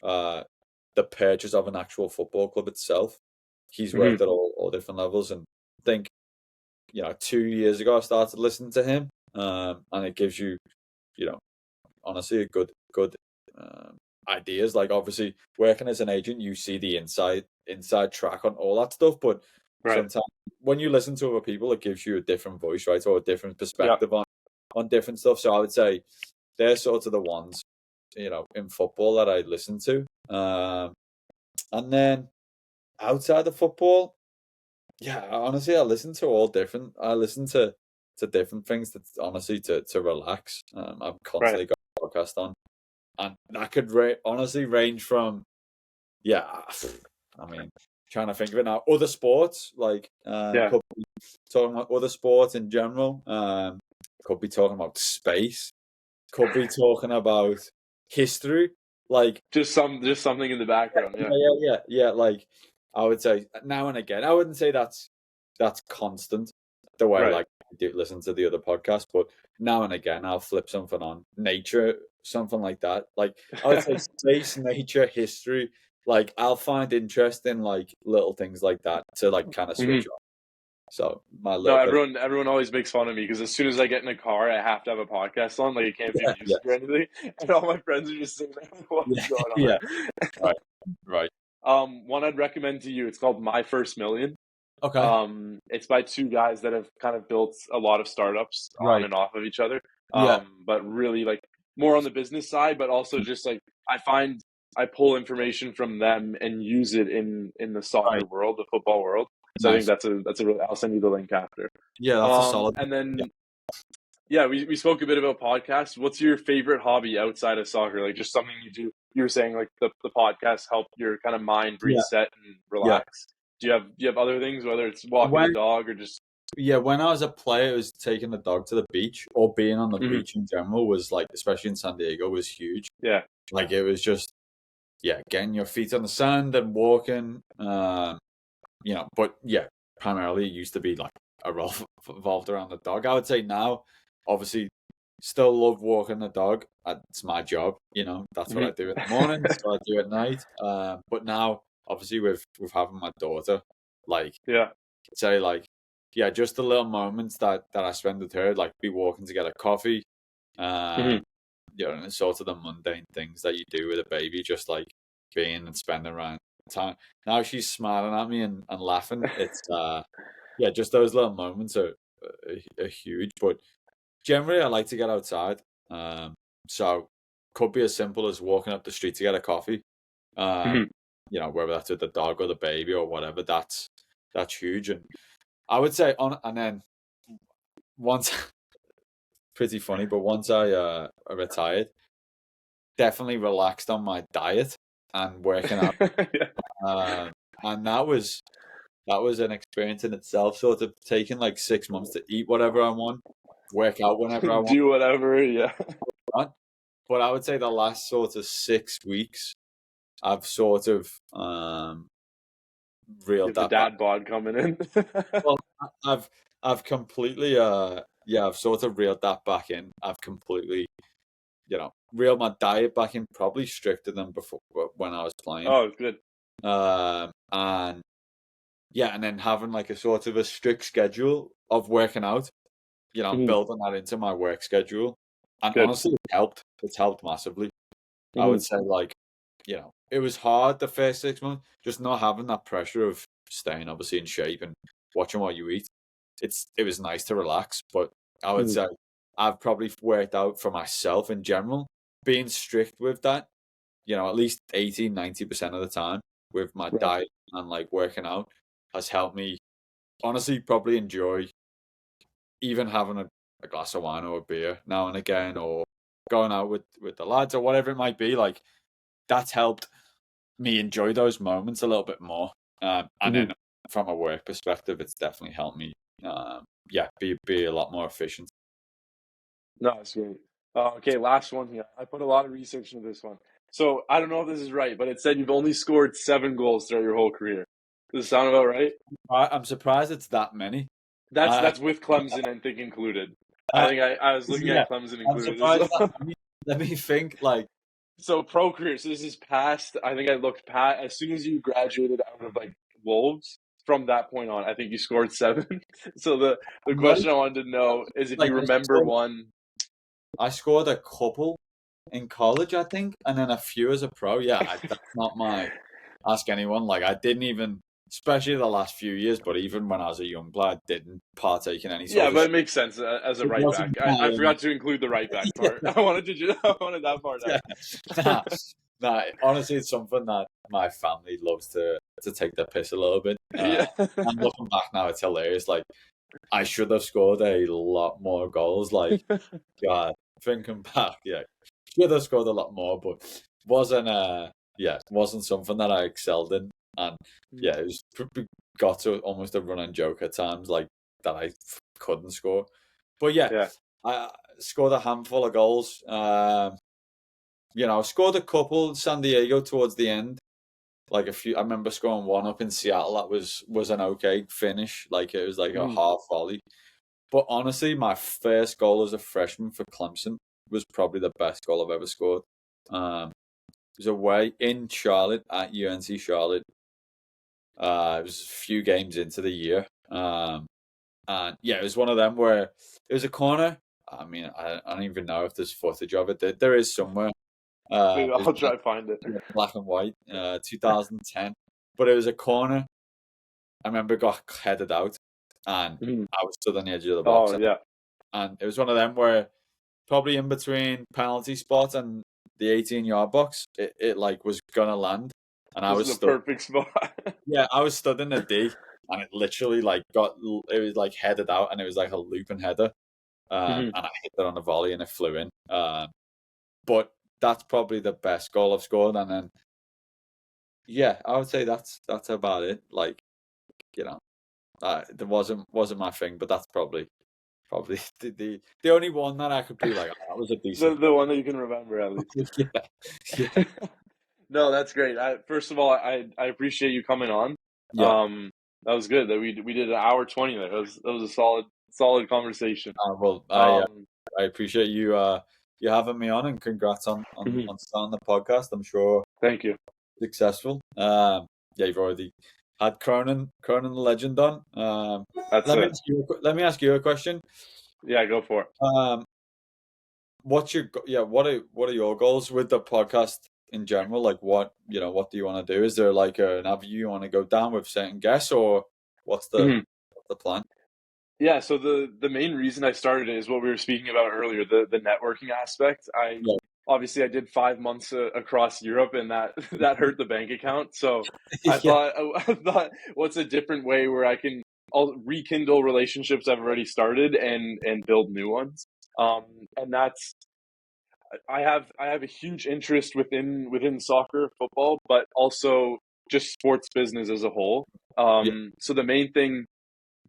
[SPEAKER 2] uh, the purchase of an actual football club itself. He's
[SPEAKER 1] Mhm.
[SPEAKER 2] worked at all different levels, and I think 2 years ago I started listening to him, and it gives you you know honestly a good ideas. Like obviously working as an agent, you see the inside track on all that stuff, but
[SPEAKER 1] Right.
[SPEAKER 2] sometimes when you listen to other people, it gives you a different voice, right, or a different
[SPEAKER 1] Yeah.
[SPEAKER 2] perspective on different stuff. So I would say they're sort of the ones in football that I listen to. And then outside of football, yeah, honestly, I listen to all different. I listen to different things that honestly to relax. I've
[SPEAKER 1] Right.
[SPEAKER 2] constantly got a podcast on, and that could honestly range from yeah. I mean, trying to think of it now. Other sports like
[SPEAKER 1] Yeah.
[SPEAKER 2] could be talking about other sports in general. Could be talking about space. Could be talking about history. Like
[SPEAKER 1] Just something in the background. Yeah.
[SPEAKER 2] yeah. Like I would say now and again. I wouldn't say that's constant. The way
[SPEAKER 1] Right.
[SPEAKER 2] like I do listen to the other podcast, but now and again I'll flip something on nature, something like that. Like I would say space, nature, history. Like I'll find interest in like little things like that to like kind of
[SPEAKER 1] Mhm.
[SPEAKER 2] switch on. So my
[SPEAKER 1] No,
[SPEAKER 2] little bit.
[SPEAKER 1] everyone always makes fun of me because as soon as I get in a car, I have to have a podcast on. Like it can't be
[SPEAKER 2] Yeah,
[SPEAKER 1] music or
[SPEAKER 2] yes,
[SPEAKER 1] anything, and all my friends are just sitting there, like, "What is
[SPEAKER 2] yeah,
[SPEAKER 1] going
[SPEAKER 2] yeah.
[SPEAKER 1] on?"
[SPEAKER 2] Right, right.
[SPEAKER 1] One I'd recommend to you. It's called My First Million.
[SPEAKER 2] Okay.
[SPEAKER 1] It's by two guys that have kind of built a lot of startups on
[SPEAKER 2] Right.
[SPEAKER 1] and off of each other.
[SPEAKER 2] Yeah.
[SPEAKER 1] But really like more on the business side, but also just like I find I pull information from them and use it in the
[SPEAKER 2] Right.
[SPEAKER 1] soccer world, the football world. So I think
[SPEAKER 2] Nice.
[SPEAKER 1] that's a really. I'll send you the link after.
[SPEAKER 2] Yeah, that's a solid.
[SPEAKER 1] And
[SPEAKER 2] Yeah.
[SPEAKER 1] then yeah, we spoke a bit about podcasts. What's your favorite hobby outside of soccer? Like just something you do. You were saying like the podcast help your kind of mind
[SPEAKER 2] Yeah.
[SPEAKER 1] reset and
[SPEAKER 2] Yeah.
[SPEAKER 1] relax. Do you have other things, whether it's walking the
[SPEAKER 2] When
[SPEAKER 1] dog or just
[SPEAKER 2] when I was a player, it was taking the dog to the beach or being on the
[SPEAKER 1] Mhm.
[SPEAKER 2] beach in general was like, especially in San Diego, was huge.
[SPEAKER 1] Yeah.
[SPEAKER 2] Like it was just getting your feet on the sand and walking. But yeah, primarily it used to be like revolved around the dog. I would say now, obviously, still love walking the dog. It's my job, that's what I
[SPEAKER 1] Mhm.
[SPEAKER 2] do in the morning, that's what I do at night. But now, obviously, with having my daughter, like,
[SPEAKER 1] Yeah.
[SPEAKER 2] say, like, yeah, just the little moments that I spend with her, like, be walking to get a coffee,
[SPEAKER 1] Mhm.
[SPEAKER 2] um, and sort of the mundane things that you do with a baby, just like being and spending around time. Now she's smiling at me and laughing. It's just those little moments are huge. But generally, I like to get outside. So could be as simple as walking up the street to get a coffee. Um,
[SPEAKER 1] Mhm.
[SPEAKER 2] whether that's with the dog or the baby or whatever. That's huge. And I would say and then once pretty funny, but once I retired, definitely relaxed on my diet and working out.
[SPEAKER 1] Yeah.
[SPEAKER 2] Um, and that was an experience in itself, sort of taking like 6 months to eat whatever I want, work out whenever I
[SPEAKER 1] Do whatever. Yeah.
[SPEAKER 2] want. But I would say the last sort of 6 weeks, I've sort of
[SPEAKER 1] You
[SPEAKER 2] reeled
[SPEAKER 1] have the
[SPEAKER 2] that back.
[SPEAKER 1] dad bod coming in.
[SPEAKER 2] Well, I've completely I've sort of reeled that back in. I've completely reeled my diet back in, probably stricter than before when I was playing.
[SPEAKER 1] Oh, it's good.
[SPEAKER 2] And and then having like a sort of a strict schedule of working out,
[SPEAKER 1] Mhm.
[SPEAKER 2] building that into my work schedule. And
[SPEAKER 1] Good.
[SPEAKER 2] honestly, it helped. It's helped massively. I would
[SPEAKER 1] Mhm.
[SPEAKER 2] say, like, it was hard the first 6 months, just not having that pressure of staying obviously in shape and watching what you eat. It was nice to relax, but I would
[SPEAKER 1] Mhm.
[SPEAKER 2] say I've probably worked out for myself in general, being strict with that, at least 80-90% of the time with my
[SPEAKER 1] Right.
[SPEAKER 2] diet and like working out has helped me honestly probably enjoy even having a glass of wine or a beer now and again, or going out with the lads or whatever it might be. Like that's helped me enjoy those moments a little bit more. And
[SPEAKER 1] Mhm.
[SPEAKER 2] then from a work perspective, it's definitely helped me. Be a lot more efficient.
[SPEAKER 1] No, that's great. Okay, last one here. I put a lot of research into this one. So I don't know if this is right, but it said you've only scored 7 goals throughout your whole career. Does it sound about right?
[SPEAKER 2] I'm surprised it's that many.
[SPEAKER 1] That's
[SPEAKER 2] I,
[SPEAKER 1] that's with Clemson, I think, included. I
[SPEAKER 2] I
[SPEAKER 1] think I was looking
[SPEAKER 2] yeah,
[SPEAKER 1] at Clemson
[SPEAKER 2] I'm
[SPEAKER 1] included as
[SPEAKER 2] surprised that
[SPEAKER 1] well.
[SPEAKER 2] many. Let me think. Like,
[SPEAKER 1] So pro career. So this is past. I think I looked past as soon as you graduated out of like Wolves. From that point on, I think you scored 7. So the
[SPEAKER 2] I'm ready.
[SPEAKER 1] question I wanted to know is if
[SPEAKER 2] Like,
[SPEAKER 1] you remember one.
[SPEAKER 2] I scored a couple in college, I think, and then a few as a pro. Yeah, that's not my ask anyone. Like, I didn't even, especially the last few years, but even when I was a young player, I didn't partake in any
[SPEAKER 1] Yeah,
[SPEAKER 2] sort of.
[SPEAKER 1] but it makes sense as a
[SPEAKER 2] It
[SPEAKER 1] right
[SPEAKER 2] wasn't
[SPEAKER 1] back. I
[SPEAKER 2] my
[SPEAKER 1] forgot to include the right back
[SPEAKER 2] yeah,
[SPEAKER 1] part. I wanted that part
[SPEAKER 2] yeah. Nah,
[SPEAKER 1] out.
[SPEAKER 2] nah. Honestly, it's something that my family loves to take the piss a little bit.
[SPEAKER 1] Yeah.
[SPEAKER 2] And looking back now, it's hilarious. Like, I should have scored a lot more goals. Like, God, thinking back, yeah, should have scored a lot more, but wasn't wasn't something that I excelled in, and it was got to almost a running joke at times, like that I couldn't score. But yeah,
[SPEAKER 1] Yeah.
[SPEAKER 2] I scored a handful of goals. I scored a couple in San Diego towards the end. Like a few, I remember scoring one up in Seattle. That was an okay finish. Like it was like a
[SPEAKER 1] Mhm.
[SPEAKER 2] half volley. But honestly, my first goal as a freshman for Clemson was probably the best goal I've ever scored. It was away in Charlotte at UNC Charlotte. It was a few games into the year. And yeah, it was one of them where it was a corner. I mean, I don't even know if there's footage of it. There is somewhere.
[SPEAKER 1] Maybe
[SPEAKER 2] It was
[SPEAKER 1] I'll try to find it.
[SPEAKER 2] black and white, 2010. But it was a corner. I remember it got headed out, and
[SPEAKER 1] Mhm.
[SPEAKER 2] I was stood on the edge of the box,
[SPEAKER 1] Oh yeah,
[SPEAKER 2] and it was one of them where probably in between penalty spot and the 18-yard box, it like was gonna land, and I
[SPEAKER 1] just
[SPEAKER 2] was
[SPEAKER 1] the
[SPEAKER 2] stood.
[SPEAKER 1] perfect spot.
[SPEAKER 2] Yeah, I was stood in the D, and it literally like it was like headed out, and it was like a looping header,
[SPEAKER 1] Mhm.
[SPEAKER 2] and I hit it on a volley, and it flew in. But that's probably the best goal I've scored, and then yeah, I would say that's about it. Like, you know, there wasn't my thing, but that's probably the only one that I could be like, oh, that was a decent.
[SPEAKER 1] The one that you can remember at least.
[SPEAKER 2] Yeah, yeah,
[SPEAKER 1] No, that's great. First of all, I appreciate you coming on.
[SPEAKER 2] yeah.
[SPEAKER 1] Um, that was good. That we did an hour 20 there. That was a solid conversation.
[SPEAKER 2] Well,
[SPEAKER 1] Um,
[SPEAKER 2] I appreciate you you having me on, and congrats
[SPEAKER 1] mhm.
[SPEAKER 2] on starting the podcast. I'm sure
[SPEAKER 1] Thank you.
[SPEAKER 2] successful. Yeah, you've already had Cronin the legend on.
[SPEAKER 1] That's it.
[SPEAKER 2] Let me ask you a question.
[SPEAKER 1] Yeah, go for it.
[SPEAKER 2] Um, what are your goals with the podcast in general? Like, what do you want to do? Is there like an avenue you want to go down with certain guests, or what's
[SPEAKER 1] Mhm.
[SPEAKER 2] the plan?
[SPEAKER 1] Yeah, so the main reason I started it is what we were speaking about earlier, the networking aspect.
[SPEAKER 2] Yeah,
[SPEAKER 1] I did 5 months across Europe, and that that hurt the bank account. So I
[SPEAKER 2] yeah,
[SPEAKER 1] thought I thought, what's a different way where I can rekindle relationships I've already started and build new ones. Um, and that's I have a huge interest within soccer, football, but also just sports business as a whole.
[SPEAKER 2] yeah,
[SPEAKER 1] So the main thing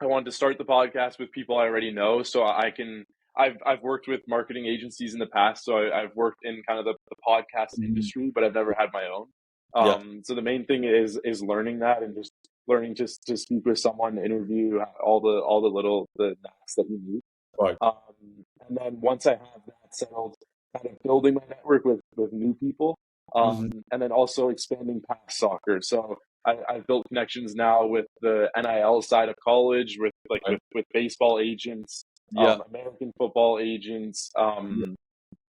[SPEAKER 1] I wanted to start the podcast with people I already know, so I can. I've worked with marketing agencies in the past, so I've worked in kind of the podcast
[SPEAKER 2] mhm,
[SPEAKER 1] industry, but I've never had my own.
[SPEAKER 2] yeah,
[SPEAKER 1] So the main thing is learning that and just learning just to speak with someone, interview all the little the knacks that you need.
[SPEAKER 2] right,
[SPEAKER 1] And then once I have that settled, kind of building my network with new people,
[SPEAKER 2] hmm,
[SPEAKER 1] and then also expanding past soccer. So I've built connections now with the NIL side of college,
[SPEAKER 2] right,
[SPEAKER 1] with baseball agents,
[SPEAKER 2] yeah,
[SPEAKER 1] American football agents,
[SPEAKER 2] yeah,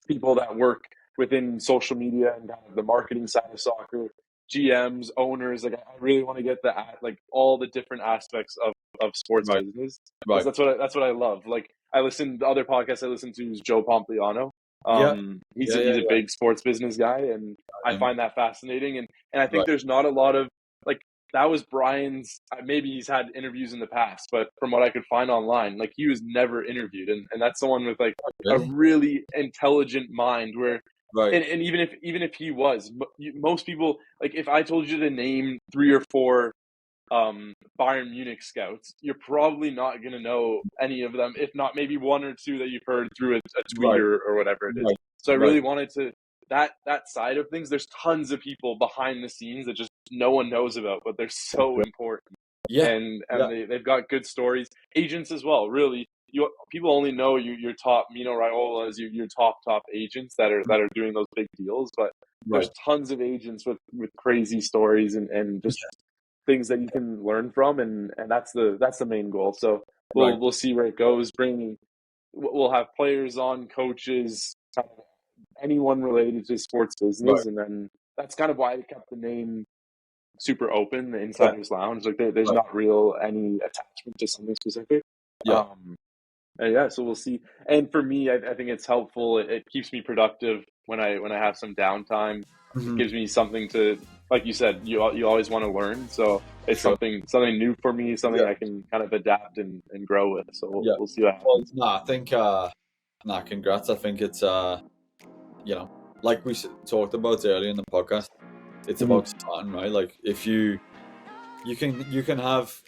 [SPEAKER 1] people that work within social media and kind of the marketing side of soccer, GMs, owners. Like I really want to get like all the different aspects of sports
[SPEAKER 2] right,
[SPEAKER 1] business because
[SPEAKER 2] right,
[SPEAKER 1] that's what I love. Like I listen the other podcasts I listen to is Joe Pompliano.
[SPEAKER 2] yeah,
[SPEAKER 1] He's
[SPEAKER 2] yeah, yeah,
[SPEAKER 1] he's a
[SPEAKER 2] yeah,
[SPEAKER 1] big sports business guy, and I
[SPEAKER 2] um,
[SPEAKER 1] find that fascinating. And I think
[SPEAKER 2] right,
[SPEAKER 1] there's not a lot of like that was Brian's. Maybe he's had interviews in the past, but from what I could find online, like he was never interviewed, and that's someone with like a
[SPEAKER 2] really,
[SPEAKER 1] really intelligent mind. Where
[SPEAKER 2] right,
[SPEAKER 1] and even if he was, most people like if I told you to name three or four Bayern Munich scouts, you're probably not going to know any of them, if not maybe one or two that you've heard through a tweet
[SPEAKER 2] right,
[SPEAKER 1] or whatever it is.
[SPEAKER 2] right,
[SPEAKER 1] So I
[SPEAKER 2] right,
[SPEAKER 1] really wanted to that side of things. There's tons of people behind the scenes that just no one knows about, but they're so important,
[SPEAKER 2] yeah,
[SPEAKER 1] and
[SPEAKER 2] yeah,
[SPEAKER 1] they've got good stories. Agents as well, really. People only know your top Mino Raiola as your top agents that are doing those big deals, but there's
[SPEAKER 2] right,
[SPEAKER 1] tons of agents with crazy stories and just things that you can learn from, and that's the main goal. So
[SPEAKER 2] right,
[SPEAKER 1] we'll see where it goes. We'll have players on, coaches, kind of anyone related to sports
[SPEAKER 2] right,
[SPEAKER 1] business, and then that's kind of why I kept the name super open, the
[SPEAKER 2] yeah,
[SPEAKER 1] Insiders Lounge. Like there's
[SPEAKER 2] right,
[SPEAKER 1] not real any attachment to something specific.
[SPEAKER 2] yeah,
[SPEAKER 1] Um, and yeah, so we'll see. And for me, I think it's helpful. It keeps me productive when I have some downtime. It
[SPEAKER 2] hmm,
[SPEAKER 1] gives me something to, like you said, you always want to learn. So it's
[SPEAKER 2] sure,
[SPEAKER 1] something new for me, something
[SPEAKER 2] yeah,
[SPEAKER 1] I can kind of adapt and grow with. So we'll,
[SPEAKER 2] yeah.
[SPEAKER 1] we'll see what
[SPEAKER 2] Well,
[SPEAKER 1] happens.
[SPEAKER 2] no, I think, congrats. I think it's, you know, like we talked about earlier in the podcast, it's
[SPEAKER 1] Mhm.
[SPEAKER 2] about starting, right? Like, if you can have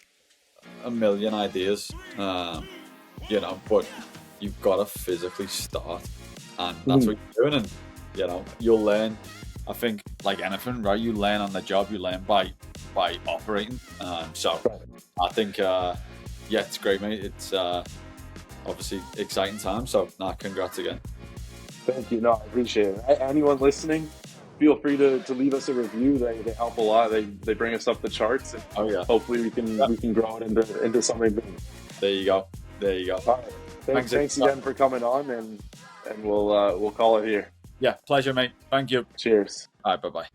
[SPEAKER 2] a million ideas, but you've got to physically start, and that's
[SPEAKER 1] Mhm.
[SPEAKER 2] what you're doing. And you'll learn. I think, like anything, right? You learn on the job. You learn by operating. So
[SPEAKER 1] Right.
[SPEAKER 2] I think, yeah, it's great, mate. It's obviously exciting time. So, congrats again.
[SPEAKER 1] Thank you. No, I appreciate it. Anyone listening, feel free to leave us a review. They help a lot. They bring us up the charts, and
[SPEAKER 2] Oh yeah,
[SPEAKER 1] hopefully
[SPEAKER 2] yeah,
[SPEAKER 1] we can grow it into something big.
[SPEAKER 2] There you go. There you go.
[SPEAKER 1] All right. Thanks again for coming on, and we'll call it here.
[SPEAKER 2] Yeah, pleasure, mate. Thank you.
[SPEAKER 1] Cheers.
[SPEAKER 2] All right, bye-bye.